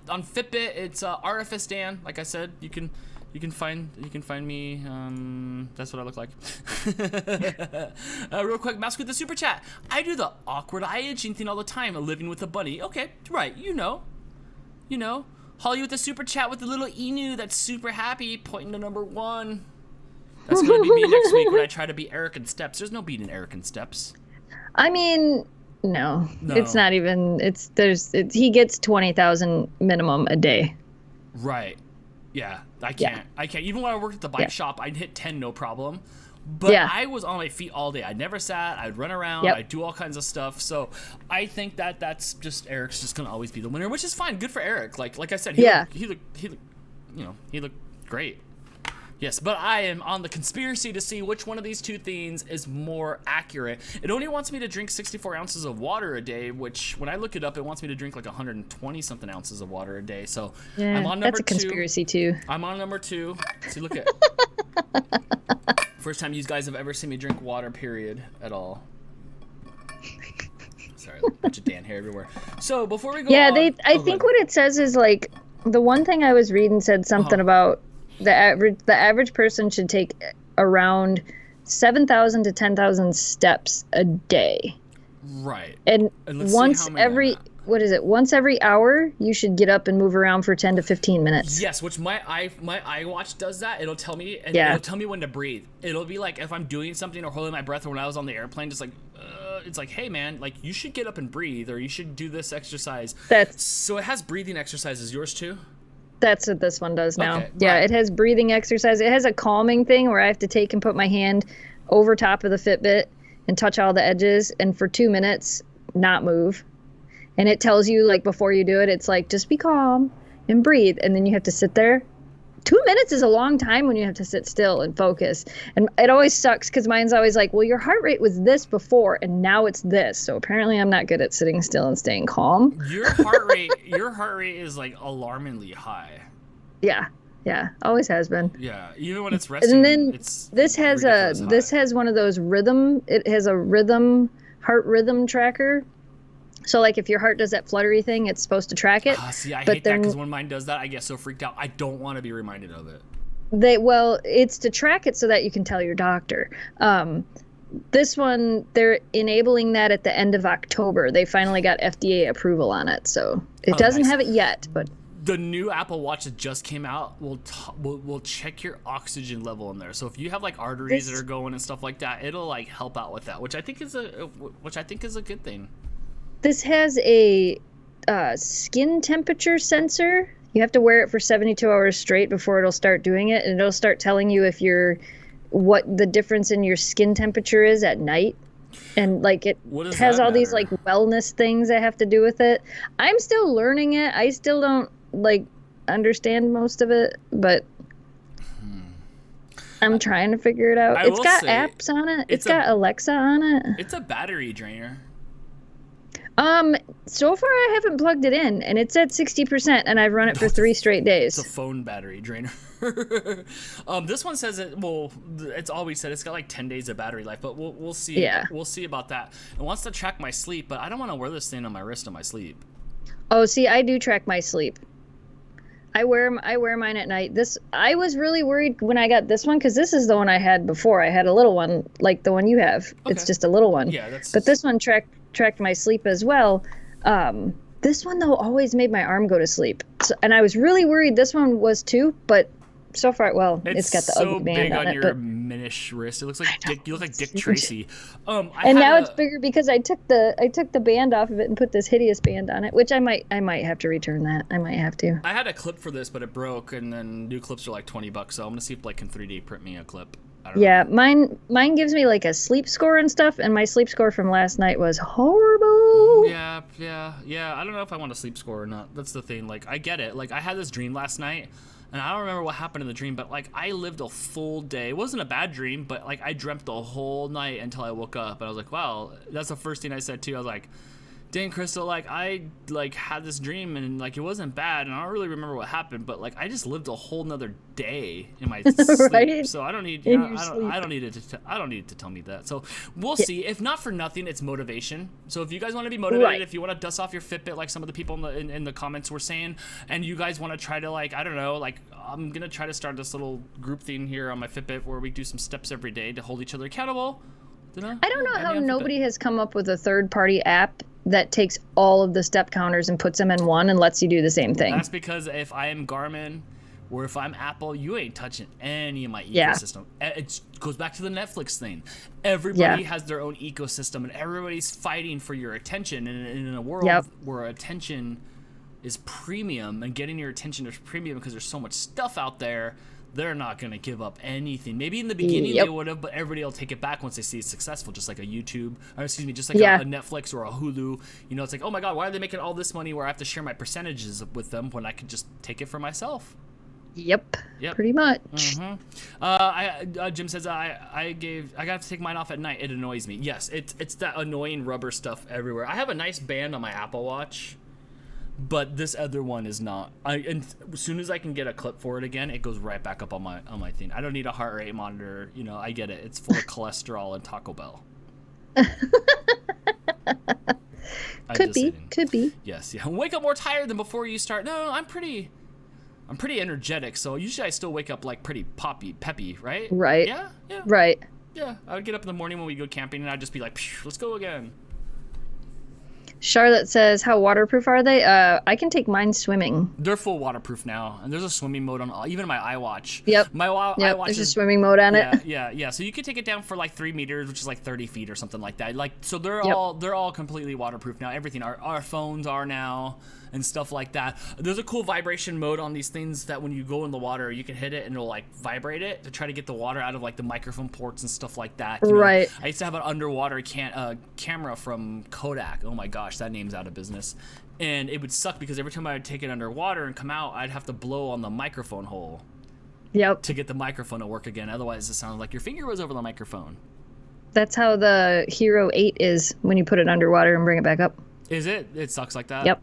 Fitbit, it's RFSDan. Like I said, you can find me. That's what I look like. Real quick, Mouse with the super chat. I do the awkward eye itching thing all the time. Living with a bunny. Okay, right. You know. Holly with the super chat with the little emu that's super happy, pointing to number 1. That's gonna be me next week when I try to beat Eric in steps. There's no beating Eric in steps. I mean, no. It's not even. He gets 20,000 minimum a day. Right. Yeah. I can't. Even when I worked at the bike shop, I'd hit 10 no problem. But I was on my feet all day. I never sat. I'd run around. I'd do all kinds of stuff. So I think that's just Eric's just gonna always be the winner, which is fine. Good for Eric. Like I said, he looked great. Yes, but I am on the conspiracy to see which one of these two things is more accurate. It only wants me to drink 64 ounces of water a day, which when I look it up, it wants me to drink like 120 something ounces of water a day. So I'm on number 2. That's a conspiracy too. I'm on number 2. See, look at first time you guys have ever seen me drink water, period, at all. Sorry, a bunch of Dan hair everywhere. So before we go on, I think what it says is like the one thing I was reading said something about the average person should take around 7,000 to 10,000 steps a day. Right. And once every hour you should get up and move around for 10 to 15 minutes. Yes, which my iWatch does that. It'll tell me it'll tell me when to breathe. It'll be like if I'm doing something or holding my breath, or when I was on the airplane, just like it's like, hey man, like you should get up and breathe, or you should do this exercise. So it has breathing exercises. Yours too? That's what this one does now. Okay, yeah, right. It has breathing exercise. It has a calming thing where I have to take and put my hand over top of the Fitbit and touch all the edges, and for 2 minutes not move. And it tells you, like, before you do it, it's like, just be calm and breathe. And then you have to sit there 2 minutes is a long time when you have to sit still and focus. And it always sucks because mine's always like, well, your heart rate was this before and now it's this. So apparently I'm not good at sitting still and staying calm. Your heart rate is like alarmingly high. Yeah. Yeah, always has been. Yeah, even when it's resting, and then it's this has one of those rhythm. It has a heart rhythm tracker. So like if your heart does that fluttery thing, it's supposed to track it. See, I hate that because when mine does that, I get so freaked out. I don't want to be reminded of it. It's to track it so that you can tell your doctor. This one, they're enabling that at the end of October. They finally got FDA approval on it, so it doesn't have it yet, but. The new Apple Watch that just came out will check your oxygen level in there. So if you have like arteries that are going and stuff like that, it'll like help out with that, which I think is a good thing. This has a skin temperature sensor. You have to wear it for 72 hours straight before it'll start doing it, and it'll start telling you what the difference in your skin temperature is at night. And like it has all these like wellness things that have to do with it. I'm still learning it. I still don't like understand most of it, but I'm trying to figure it out. It's got apps on it. It's got Alexa on it. It's a battery drainer. So far I haven't plugged it in, and it's at 60%, and I've run it for 3 straight days. It's a phone battery drainer. This one says it's always said it's got like 10 days of battery life, but we'll see. Yeah. We'll see about that. It wants to track my sleep, but I don't want to wear this thing on my wrist on my sleep. Oh, see, I do track my sleep. I wear mine at night. I was really worried when I got this one because this is the one I had before. I had a little one like the one you have. Okay. It's just a little one. Yeah, but this one tracked my sleep as well. This one though always made my arm go to sleep, and I was really worried this one was too. But so far, it's got the ugly band on it. It's so big on your minish wrist. It looks like you look like Dick Tracy. And now it's bigger because I took the band off of it and put this hideous band on it, which I might have to return that. I might have to. I had a clip for this, but it broke, and then new clips are like $20. So I'm gonna see if Blake can 3D print me a clip. Yeah, mine gives me like a sleep score and stuff, and my sleep score from last night was horrible. Yeah. I don't know if I want a sleep score or not. That's the thing. Like, I get it. Like, I had this dream last night, and I don't remember what happened in the dream, but like I lived a full day. It wasn't a bad dream, but like I dreamt the whole night until I woke up, and I was like, wow. That's the first thing I said too. I was like, dang, Crystal, like I like had this dream and like it wasn't bad, and I don't really remember what happened, but like I just lived a whole nother day in my sleep. Right? So I don't need I don't need it to tell me that. So we'll see. If not for nothing, it's motivation. So if you guys want to be motivated, if you want to dust off your Fitbit like some of the people in the comments were saying, and you guys want to try to like, I don't know, like I'm gonna try to start this little group thing here on my Fitbit where we do some steps every day to hold each other accountable. I don't know how nobody has come up with a third-party app that takes all of the step counters and puts them in one and lets you do the same thing. That's because if I am Garmin or if I'm Apple, you ain't touching any of my ecosystem. It goes back to the Netflix thing. Everybody has their own ecosystem, and everybody's fighting for your attention. And in a world where attention is premium, and getting your attention is premium because there's so much stuff out there, they're not going to give up anything. Maybe in the beginning they would have, but everybody will take it back once they see it's successful, just like a YouTube, or excuse me, just like a Netflix or a Hulu. You know, it's like, oh my God, why are they making all this money where I have to share my percentages with them when I could just take it for myself? Yep. Pretty much. Jim says I got to take mine off at night. It annoys me. Yes, it's that annoying rubber stuff everywhere. I have a nice band on my Apple Watch, but this other one is not. And as soon as I can get a clip for it again, it goes right back up on my thing. I don't need a heart rate monitor. You know, I get it. It's full of cholesterol and Taco Bell. Could be. Yes, yeah. Wake up more tired than before you start. No, I'm pretty energetic. So usually I still wake up like pretty peppy, right? Right. Yeah. Right. Yeah. I would get up in the morning when we go camping, and I'd just be like, let's go again. Charlotte says, how waterproof are they? I can take mine swimming. They're full waterproof now, and there's a swimming mode on even my iWatch. Yep. My iWatch there's a swimming mode on it. Yeah. So you can take it down for like 3 meters, which is like 30 feet or something like that. Like, so they're all completely waterproof now. Everything, our phones are now, and stuff like that. There's a cool vibration mode on these things that when you go in the water, you can hit it and it'll like vibrate it to try to get the water out of like the microphone ports and stuff like that. You know? I used to have an underwater camera from Kodak. Oh my gosh, that name's out of business. And it would suck because every time I would take it underwater and come out, I'd have to blow on the microphone hole Yep. to get the microphone to work again. Otherwise, it sounded like your finger was over the microphone. That's how the Hero 8 is when you put it underwater and bring it back up. Is it? It sucks like that? Yep.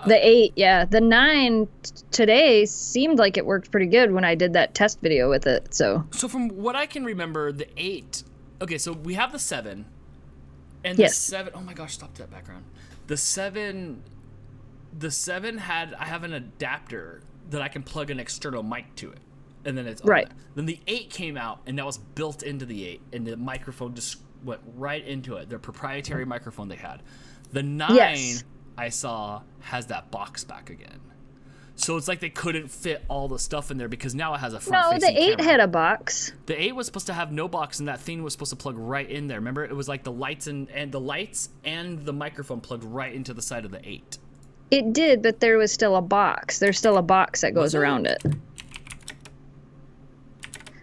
The 8, yeah. The 9 today seemed like it worked pretty good when I did that test video with it. So from what I can remember, the 8. Okay, so we have the 7. And yes. The 7. Oh my gosh, stop that background. The 7 had, I have an adapter that I can plug an external mic to it. And then it's right. Then the 8 came out, and that was built into the 8, and the microphone just went right into it. Their proprietary microphone they had. The 9 yes. I saw has that box back again. So it's like they couldn't fit all the stuff in there because now it has a front-facing camera. No, the 8 had a box. The 8 was supposed to have no box, and that thing was supposed to plug right in there. Remember, it was like the lights and the lights and the microphone plugged right into the side of the 8. It did, but there was still a box. There's still a box that goes around it.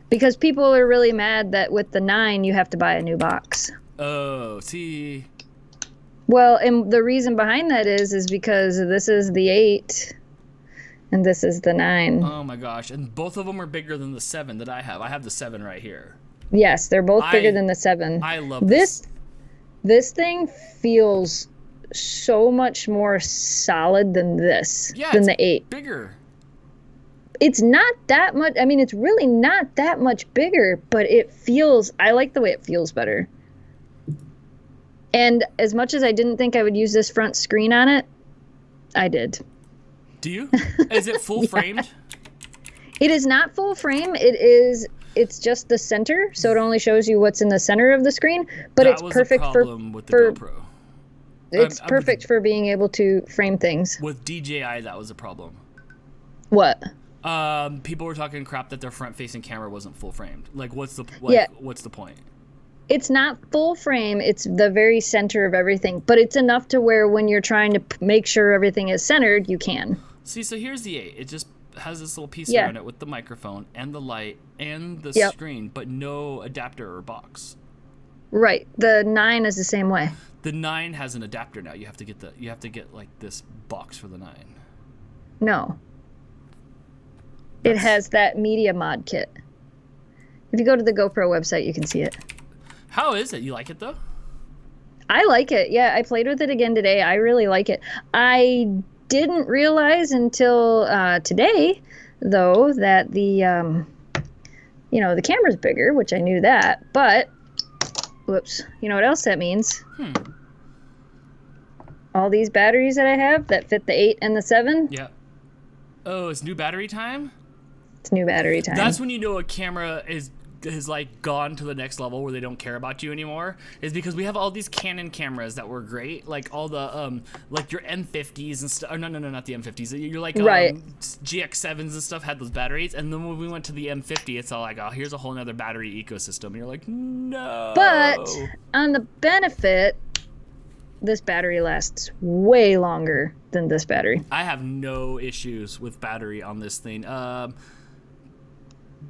Because people are really mad that with the 9 you have to buy a new box. Oh, see. Well, and the reason behind that is because this is the 8 and this is the 9. Oh my gosh, and both of them are bigger than the 7 that I have. I have the 7 right here. Yes, they're both bigger than the 7. I love this. This thing feels so much more solid than this, than the 8. Bigger. It's not that much. I mean, it's really not that much bigger, but it feels, I like the way it feels better. And as much as I didn't think I would use this front screen on it, I did. Do you? Is it full framed? It is not full frame. It's just the center, so it only shows you what's in the center of the screen, but it's perfect with the GoPro. It's perfect for being able to frame things. With DJI, that was a problem. What? People were talking crap that their front-facing camera wasn't full framed. Like, what's the point? It's not full frame. It's the very center of everything, but it's enough to where when you're trying to make sure everything is centered, you can. See, so here's the 8. It just has this little piece around it with the microphone and the light and the screen, but no adapter or box. Right. The 9 is the same way. The 9 has an adapter now. You have to get like this box for the 9. No. It has that media mod kit. If you go to the GoPro website, you can see it. How is it? You like it though? I like it. Yeah, I played with it again today. I really like it. I didn't realize until today, though, that the the camera's bigger, which I knew that. But, whoops, you know what else that means? All these batteries that I have that fit the 8 and the 7. Yeah. Oh, it's new battery time? It's new battery time. That's when you know a camera is like gone to the next level where they don't care about you anymore, is because we have all these Canon cameras that were great, like all the like your M50s and stuff. No, not the M50s. You're like GX7s and stuff had those batteries, and then when we went to the M50, it's all like, oh, here's a whole nother battery ecosystem, and you're like, no. But on the benefit, this battery lasts way longer than this battery. I have no issues with battery on this thing.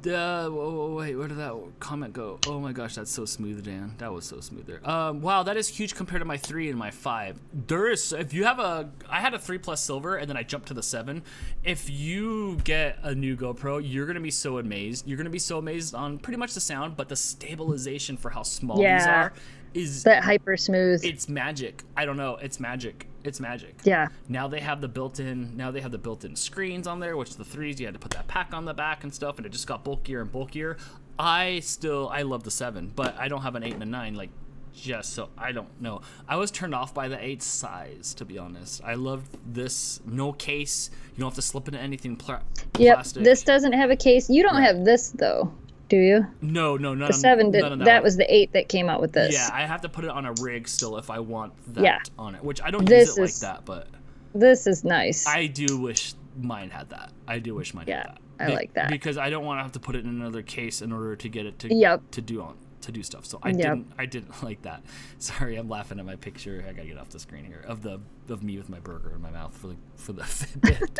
Wait, where did that comment go? Oh my gosh, that's so smooth, Dan. That was so smooth there. Wow, that is huge compared to my 3 and my 5. If you have I had a 3 Plus Silver, and then I jumped to the 7. If you get a new GoPro, you're gonna be so amazed. You're gonna be so amazed on pretty much the sound, but the stabilization for how small these are is that hyper smooth. It's magic. I don't know. It's magic. It's magic. Yeah. Now they have the built-in screens on there, which the 3s, you had to put that pack on the back and stuff, and it just got bulkier and bulkier. I love the 7, but I don't have an 8 and a 9, like, just so I don't know. I was turned off by the 8 size, to be honest. I love this, no case. You don't have to slip into anything plastic. This doesn't have a case. You don't have this, though. Do you? No, none. The 7 did. That was the 8 that came out with this. Yeah, I have to put it on a rig still if I want that on it, which I don't use it like that, but this is nice. I do wish mine had that. I do wish mine had that. I like that. Because I don't want to have to put it in another case in order to get it to do stuff. So I didn't like that. Sorry, I'm laughing at my picture. I gotta get off the screen here of me with my burger in my mouth for the Fitbit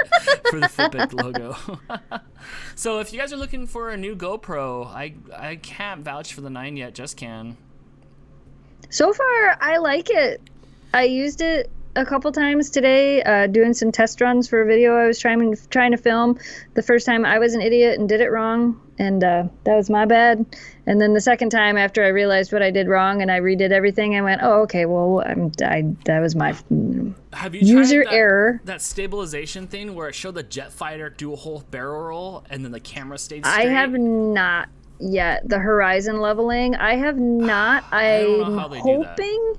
for the Fitbit logo. So if you guys are looking for a new GoPro, I can't vouch for the 9 yet. Just can. So far, I like it. I used it a couple times today, doing some test runs for a video I was trying to film. The first time I was an idiot and did it wrong, and that was my bad. And then the second time, after I realized what I did wrong and I redid everything, I went, "Oh, okay. Well, that was my Have you user tried error." that stabilization thing where it showed the jet fighter do a whole barrel roll and then the camera stayed straight? I have not yet. The horizon leveling, I have not. I don't know how they do that. hoping.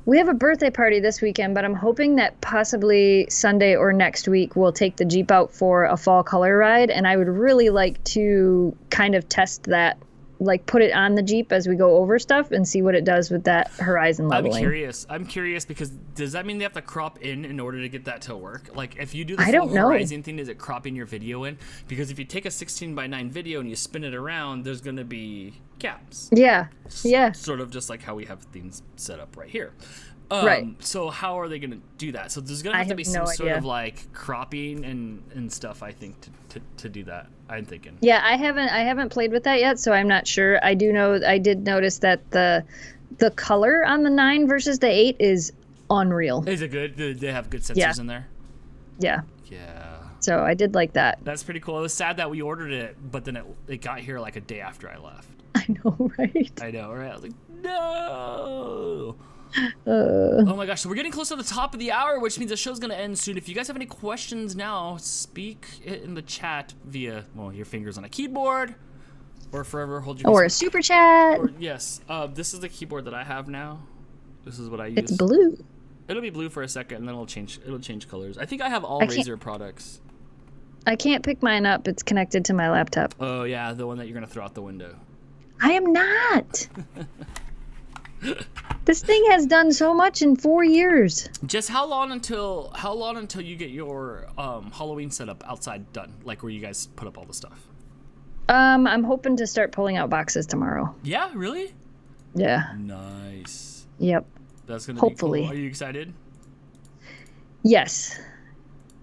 We have a birthday party this weekend, but I'm hoping that possibly Sunday or next week we'll take the Jeep out for a fall color ride, and I would really like to kind of test that, like put it on the Jeep as we go over stuff and see what it does with that horizon leveling. I'm curious because does that mean they have to crop in order to get that to work? Like if you do the I full don't know. horizon thing, is it cropping your video in? Because if you take a 16:9 video and you spin it around, there's going to be gaps. Yeah. Sort of just like how we have things set up right here. Right. So how are they going to do that? So there's going to have to be some sort of like cropping and stuff, I think, to do that. I'm thinking. Yeah, I haven't played with that yet, so I'm not sure. I did notice that the color on the 9 versus the 8 is unreal. Is it good? Do they have good sensors in there? Yeah. Yeah. So I did like that. That's pretty cool. It was sad that we ordered it, but then it got here like a day after I left. I know, right? I know, right? I was like, no. Oh my gosh, so we're getting close to the top of the hour, which means the show's gonna end soon. If you guys have any questions now, speak it in the chat via, well, your fingers on a keyboard, or forever hold your... Or a super chat. Or, yes, this is the keyboard that I have now. This is what I use. It's blue. It'll be blue for a second, and then it'll change colors. I think I have all Razer products. I can't pick mine up. It's connected to my laptop. Oh yeah, the one that you're gonna throw out the window. I am not. This thing has done so much in 4 years. Just how long until you get your Halloween setup outside done, like where you guys put up all the stuff? I'm hoping to start pulling out boxes tomorrow. Yeah, really? Yeah. Nice. Yep. That's gonna hopefully be cool. Are you excited? Yes.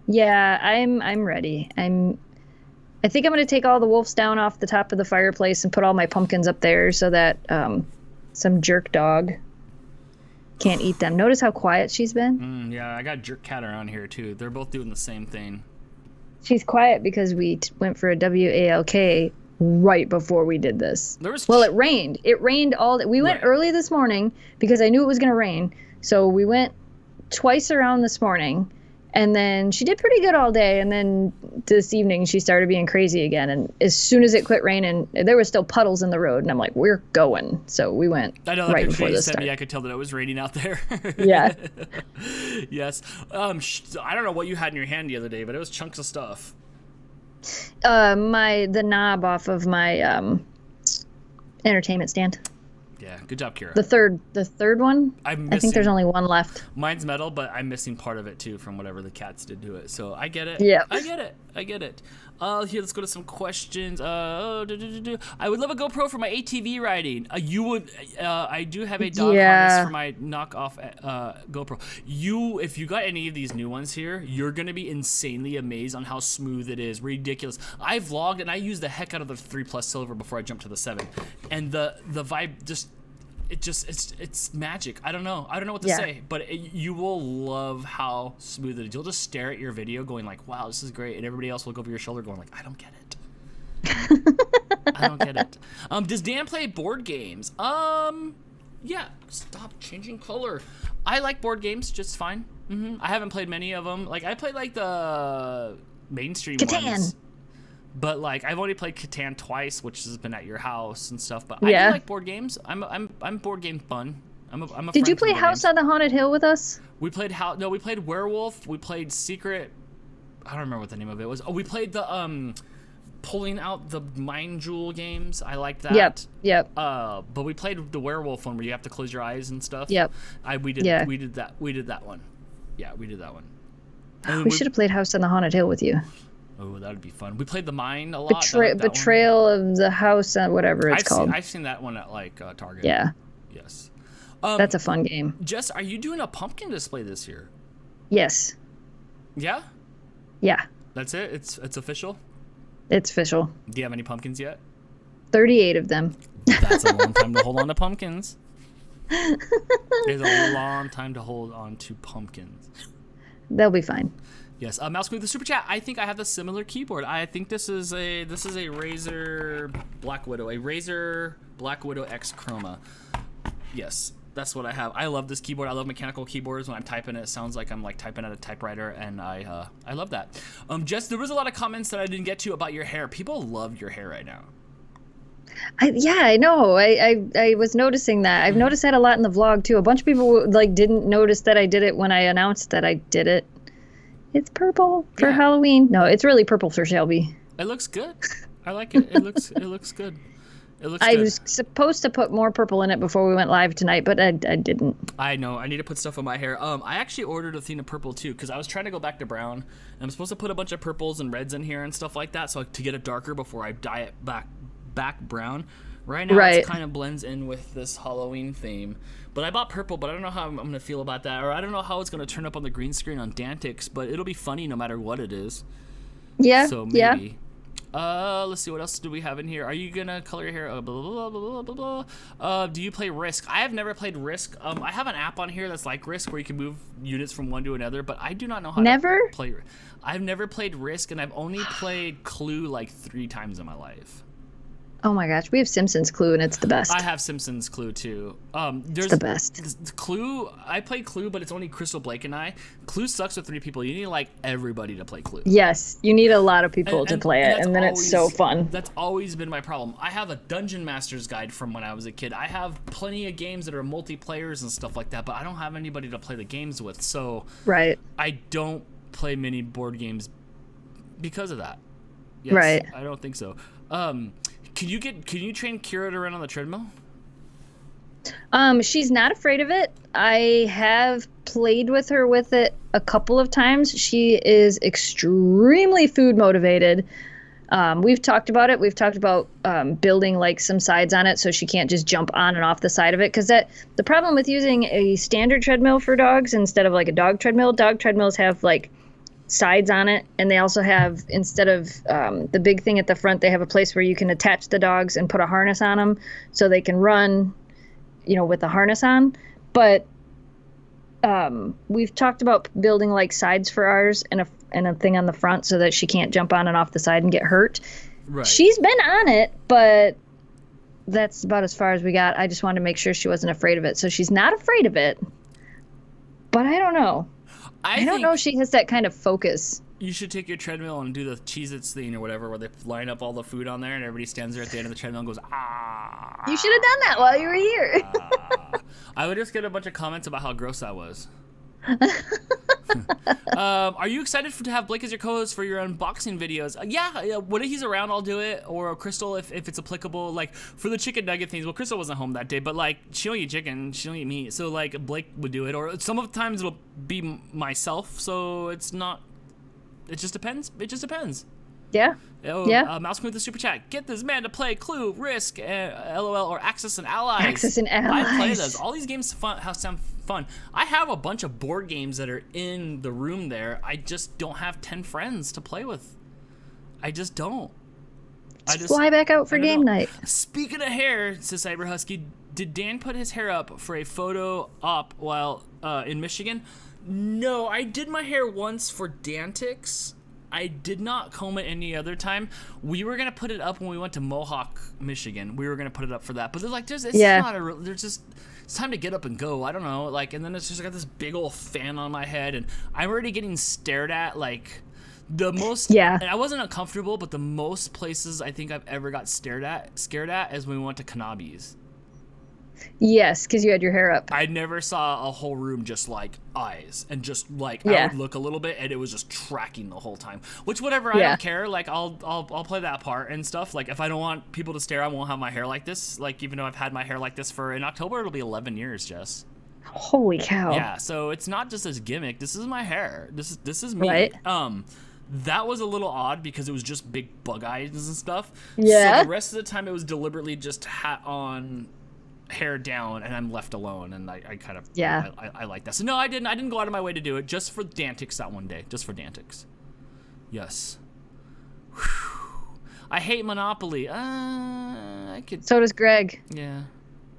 Yeah, I'm ready. I think I'm gonna take all the wolves down off the top of the fireplace and put all my pumpkins up there so that some jerk dog can't eat them. Notice how quiet she's been? Yeah, I got jerk cat around here too. They're both doing the same thing. She's quiet because we went for a WALK right before we did this. Well, it rained. It rained all day. We went early this morning because I knew it was going to rain. So we went twice around this morning. And then she did pretty good all day. And then this evening, she started being crazy again. And as soon as it quit raining, there was still puddles in the road. And I'm like, we're going. So we went right before this started. I could tell that it was raining out there. Yeah. Yes. I don't know what you had in your hand the other day, but it was chunks of stuff. The knob off of my entertainment stand. Yeah, good job, Kira. The third one? I think there's only one left. Mine's metal, but I'm missing part of it too from whatever the cats did to it. So I get it. Yeah. I get it. Here, let's go to some questions. I would love a GoPro for my ATV riding. You would. I do have a dog harness for my knockoff GoPro. If you got any of these new ones here, you're gonna be insanely amazed on how smooth it is. Ridiculous. I vlogged and I used the heck out of the 3 Plus Silver before I jumped to the 7, and the vibe just. It's magic. I don't know what to say, but you will love how smooth it is. You'll just stare at your video going like, wow, this is great. And everybody else will go over your shoulder going like, I don't get it. I don't get it. Does Dan play board games? Yeah, stop changing color. I like board games just fine. I haven't played many of them. Like I played like the mainstream ones. But like I've only played Catan twice, which has been at your house and stuff. But I do like board games. I'm board game fun. I'm a Did you play House on the Haunted Hill with us? We played we played Werewolf. We played Secret. I don't remember what the name of it was. Oh, we played the pulling out the Mind Jewel games. I liked that. Yep. But we played the Werewolf one where you have to close your eyes and stuff. Yep. We did that one. Yeah, we did that one. We should have played House on the Haunted Hill with you. Oh, that would be fun. We played the Mine a lot. Betrayal of the House, whatever it's called. I've seen that one at like Target. Yeah. Yes. That's a fun game. Jess, are you doing a pumpkin display this year? Yes. Yeah? Yeah. That's it? It's official? It's official. Do you have any pumpkins yet? 38 of them. That's a long time to hold on to pumpkins. It's a long time to hold on to pumpkins. They'll be fine. Yes, Mouse with the super chat. I think I have the similar keyboard. I think this is a Razer Black Widow, a Razer Black Widow X Chroma. Yes, that's what I have. I love this keyboard. I love mechanical keyboards. When I'm typing it sounds like I'm like typing at a typewriter, and I love that. Jess, there was a lot of comments that I didn't get to about your hair. People love your hair right now. I know. I was noticing that. I've noticed that a lot in the vlog too. A bunch of people like didn't notice that I did it when I announced that I did it. It's purple for Halloween. No, it's really purple for Shelby. It looks good. I like it. It looks good. It looks I good. was supposed to put more purple in it before we went live tonight, but I didn't. I know. I need to put stuff in my hair. I actually ordered a thing of purple too because I was trying to go back to brown. And I'm supposed to put a bunch of purples and reds in here and stuff like that, so to get it darker before I dye it back brown. Right now it kind of blends in with this Halloween theme. But I bought purple, but I don't know how I'm going to feel about that, or I don't know how it's going to turn up on the green screen on Dantix, but it'll be funny no matter what it is. Yeah. So maybe. Yeah. Let's see, what else do we have in here? Are you going to color your hair? Blah, blah, blah, blah, blah, blah. Do you play Risk? I have never played Risk. I have an app on here that's like Risk where you can move units from one to another, but I do not know how to play. I've never played Risk, and I've only played Clue like 3 times in my life. Oh my gosh, we have Simpsons Clue, and it's the best. I have Simpsons Clue too. It's the best. Clue. I played Clue, but it's only Crystal Blake and I. Clue sucks with 3 people. You need like everybody to play Clue. Yes, you need a lot of people to play it, and then it's so fun. That's always been my problem. I have a Dungeon Master's Guide from when I was a kid. I have plenty of games that are multiplayers and stuff like that, but I don't have anybody to play the games with. So I don't play many board games because of that. Yes, right. I don't think so. Can you train Kira to run on the treadmill? She's not afraid of it. I have played with her with it a couple of times. She is extremely food motivated. We've talked about it. We've talked about building like some sides on it so she can't just jump on and off the side of it. Because the problem with using a standard treadmill for dogs instead of like a dog treadmills have like sides on it, and they also have, instead of the big thing at the front, they have a place where you can attach the dogs and put a harness on them so they can run, with the harness on. But we've talked about building like sides for ours and a thing on the front so that she can't jump on and off the side and get hurt. Right. She's been on it, but that's about as far as we got. I just wanted to make sure she wasn't afraid of it. So she's not afraid of it, but I don't know. I don't know if she has that kind of focus. You should take your treadmill and do the Cheez-Its thing or whatever, where they line up all the food on there and everybody stands there at the end of the treadmill and goes, ah. You should have done that while you were here. I would just get a bunch of comments about how gross that was. Are you excited to have Blake as your co-host for your unboxing videos? Yeah, when he's around, I'll do it. Or Crystal, if it's applicable. Like, for the chicken nugget things, well, Crystal wasn't home that day, but, like, she don't eat chicken, she don't eat meat. So, like, Blake would do it. Or some of the times it'll be myself, so it's not... It just depends. It just depends. Yeah. Mouse with the super chat. Get this man to play Clue, Risk, LOL, or Axis and Allies. Axis and Allies. I play those. All these games sound fun. I have a bunch of board games that are in the room there. I just don't have 10 friends to play with. I just don't. Fly back out for game night. Speaking of hair, says Cyber Husky, did Dan put his hair up for a photo op while in Michigan? No, I did my hair once for Dantix. I did not comb it any other time. We were gonna put it up when we went to Mohawk, Michigan. We were gonna put it up for that, but it's time to get up and go. I don't know, like, and then it's just got this big old fan on my head, and I'm already getting stared at. Like, the most, and I wasn't uncomfortable, but the most places I think I've ever got scared at is when we went to Kanabi's. Yes, because you had your hair up. I never saw a whole room just like eyes and just like I would look a little bit and it was just tracking the whole time. Which whatever, I don't care. Like I'll play that part and stuff. Like if I don't want people to stare, I won't have my hair like this. Like even though I've had my hair like this in October, it'll be 11 years, Jess. Holy cow! Yeah, so it's not just this gimmick. This is my hair. This is me. Right. That was a little odd because it was just big bug eyes and stuff. Yeah. So the rest of the time it was deliberately just hat on, hair down, and I'm left alone, and I kind of I like that. So no, I didn't go out of my way to do it, just for Dantix that one day, just for Dantix. Yes. Whew. I hate Monopoly. I could. So does Greg. Yeah.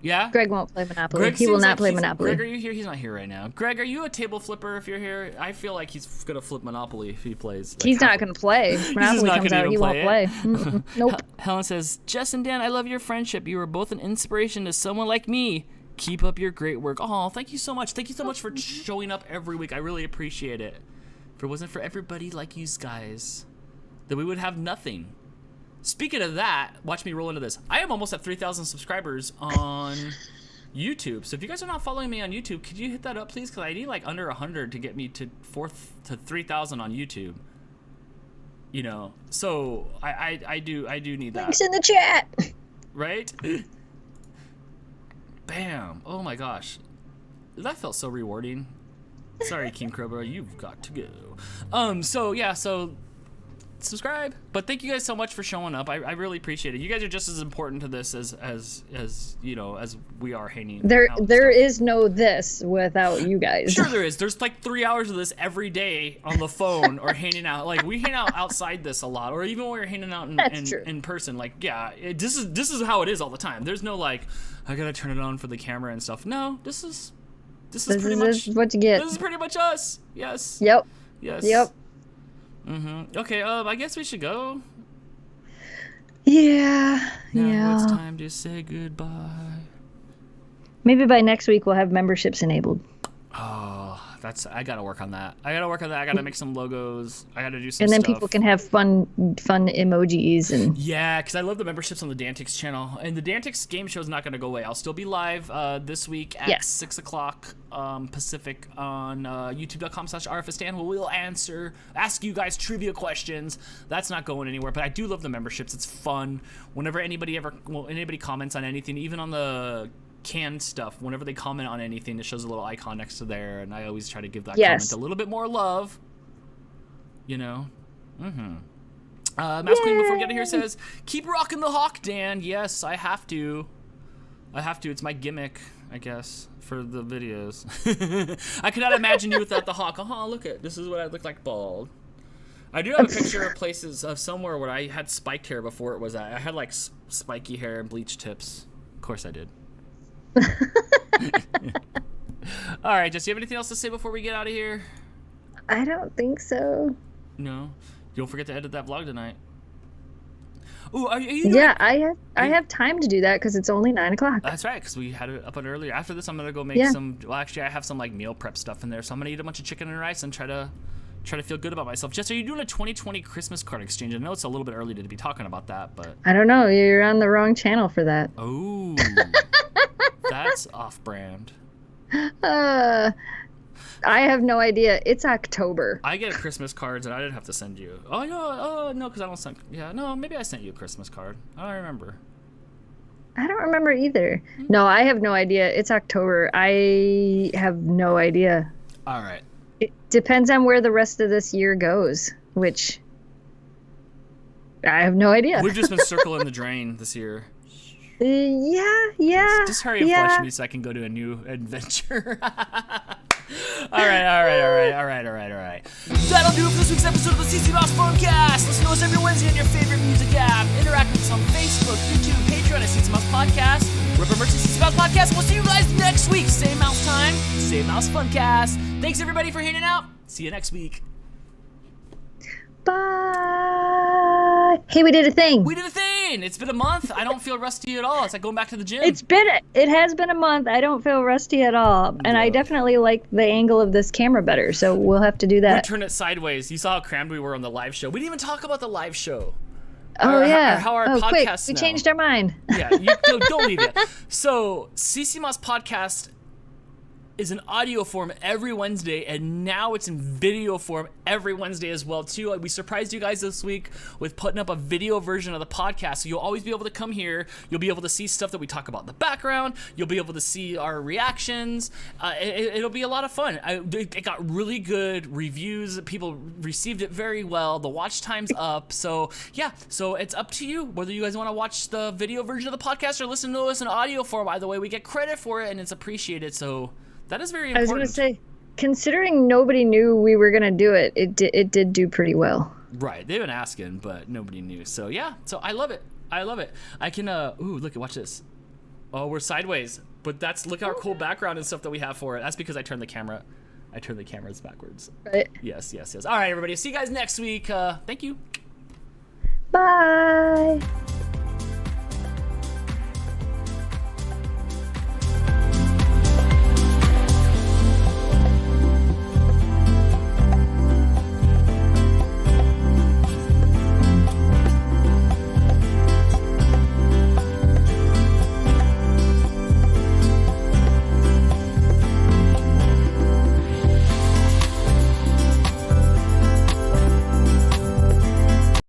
Yeah? Greg won't play Monopoly. Greg He will seems not like play he's- Monopoly. Greg, are you here? He's not here right now. Greg, are you a table flipper if you're here? I feel like he's going to flip Monopoly if he plays. Like, He's not going to play. Monopoly not comes gonna out, even he won't play play. Nope. Helen says, Jess and Dan, I love your friendship. You are both an inspiration to someone like me. Keep up your great work. Oh, thank you so much. Thank you so much for showing up every week. I really appreciate it. If it wasn't for everybody like you guys, then we would have nothing. Speaking of that, watch me roll into this. I am almost at 3,000 subscribers on YouTube. So if you guys are not following me on YouTube, could you hit that up, please? Because I need like under 100 to get me to 3,000 on YouTube. You know, so I do need that. Links in the chat. Right? Bam! Oh my gosh, that felt so rewarding. Sorry, King Cobra, you've got to go. So subscribe. But thank you guys so much for showing up. I really appreciate it. You guys are just as important to this as you know, as we are hanging. There is no this without you guys. Sure there is. There's like 3 hours of this every day on the phone or hanging out. Like we hang out outside this a lot, or even when we're hanging out in person. Like this is how it is all the time. There's no like I gotta turn it on for the camera and stuff. No, this is pretty much what you get. This is pretty much us. Yes. Yep. Yes. Yep. Okay. I guess we should go. Yeah. Now it's time to say goodbye. Maybe by next week we'll have memberships enabled. Oh, I gotta work on that. I gotta make some logos. I gotta do some And then stuff. people can have fun emojis and. Yeah, because I love the memberships on the Dantix channel. And the Dantix game show is not gonna go away. I'll still be live this week at 6 o'clock Pacific on youtube.com/rfstan, where we'll ask you guys trivia questions. That's not going anywhere. But I do love the memberships. It's fun. Whenever anybody comments on anything, even on the canned stuff, whenever they comment on anything, it shows a little icon next to there, and I always try to give that comment a little bit more love, you know. Mouse Queen, before we get to here, says keep rocking the hawk, Dan. Yes, I have to. It's my gimmick, I guess, for the videos. I could not imagine you without the hawk. Look at this is what I look like bald. I do have a picture of places of somewhere where I had spiked hair before it was I had like spiky hair and bleach tips. Of course I did. All right, Jess, do you have anything else to say before we get out of here? I don't think so. No. Don't forget to edit that vlog tonight. Ooh, are you Yeah, I have time to do that because it's only 9 o'clock. That's right, because we had it up on earlier. After this, I'm gonna go make some. Well, actually, I have some like meal prep stuff in there, so I'm gonna eat a bunch of chicken and rice and try to feel good about myself. Jess, are you doing a 2020 Christmas card exchange? I know it's a little bit early to be talking about that, but I don't know. You're on the wrong channel for that. Oh, that's off-brand. I have no idea. It's October. I get Christmas cards, and I didn't have to send you. Oh no, because I don't send. Yeah, no, maybe I sent you a Christmas card. I don't remember. I don't remember either. No, I have no idea. It's October. I have no idea. All right. It depends on where the rest of this year goes, which I have no idea. We've just been circling the drain this year. Yeah. Just hurry up, watch me so I can go to a new adventure. All right. That'll do it for this week's episode of the CCMouse FUNcast. Listen to us every Wednesday on your favorite music app. Interact with us on Facebook, YouTube, Patreon at CCMouse Podcast. Ripper Mercy CCMouse Podcast. We'll see you guys next week. Same mouse time, same mouse FUNcast. Thanks everybody for hanging out. See you next week. Bye. Hey, we did a thing. It's been a month. I don't feel rusty at all. It's like going back to the gym. It has been a month. I don't feel rusty at all. And I definitely like the angle of this camera better, so we'll have to do that. We'll turn it sideways. You saw how crammed we were on the live show. We didn't even talk about the live show. How our podcasts quick. We changed our mind. Yeah, don't leave it. So, CCMouse Podcast is an audio form every Wednesday, and now it's in video form every Wednesday as well too. We surprised you guys this week with putting up a video version of the podcast, so you'll always be able to come here. You'll be able to see stuff that we talk about in the background. You'll be able to see our reactions. It'll be a lot of fun. It got really good reviews. People received it very well. The watch time's up. So yeah, so it's up to you whether you guys want to watch the video version of the podcast or listen to us in audio form. By the way, we get credit for it and it's appreciated, so that is very important. I was going to say, considering nobody knew we were going to do it, it did do pretty well. Right. They've been asking, but nobody knew. So, yeah. So, I love it. I can, ooh, look, watch this. Oh, we're sideways. But look at our cool background and stuff that we have for it. That's because I turned the cameras backwards. Right. Yes. All right, everybody. See you guys next week. Thank you. Bye.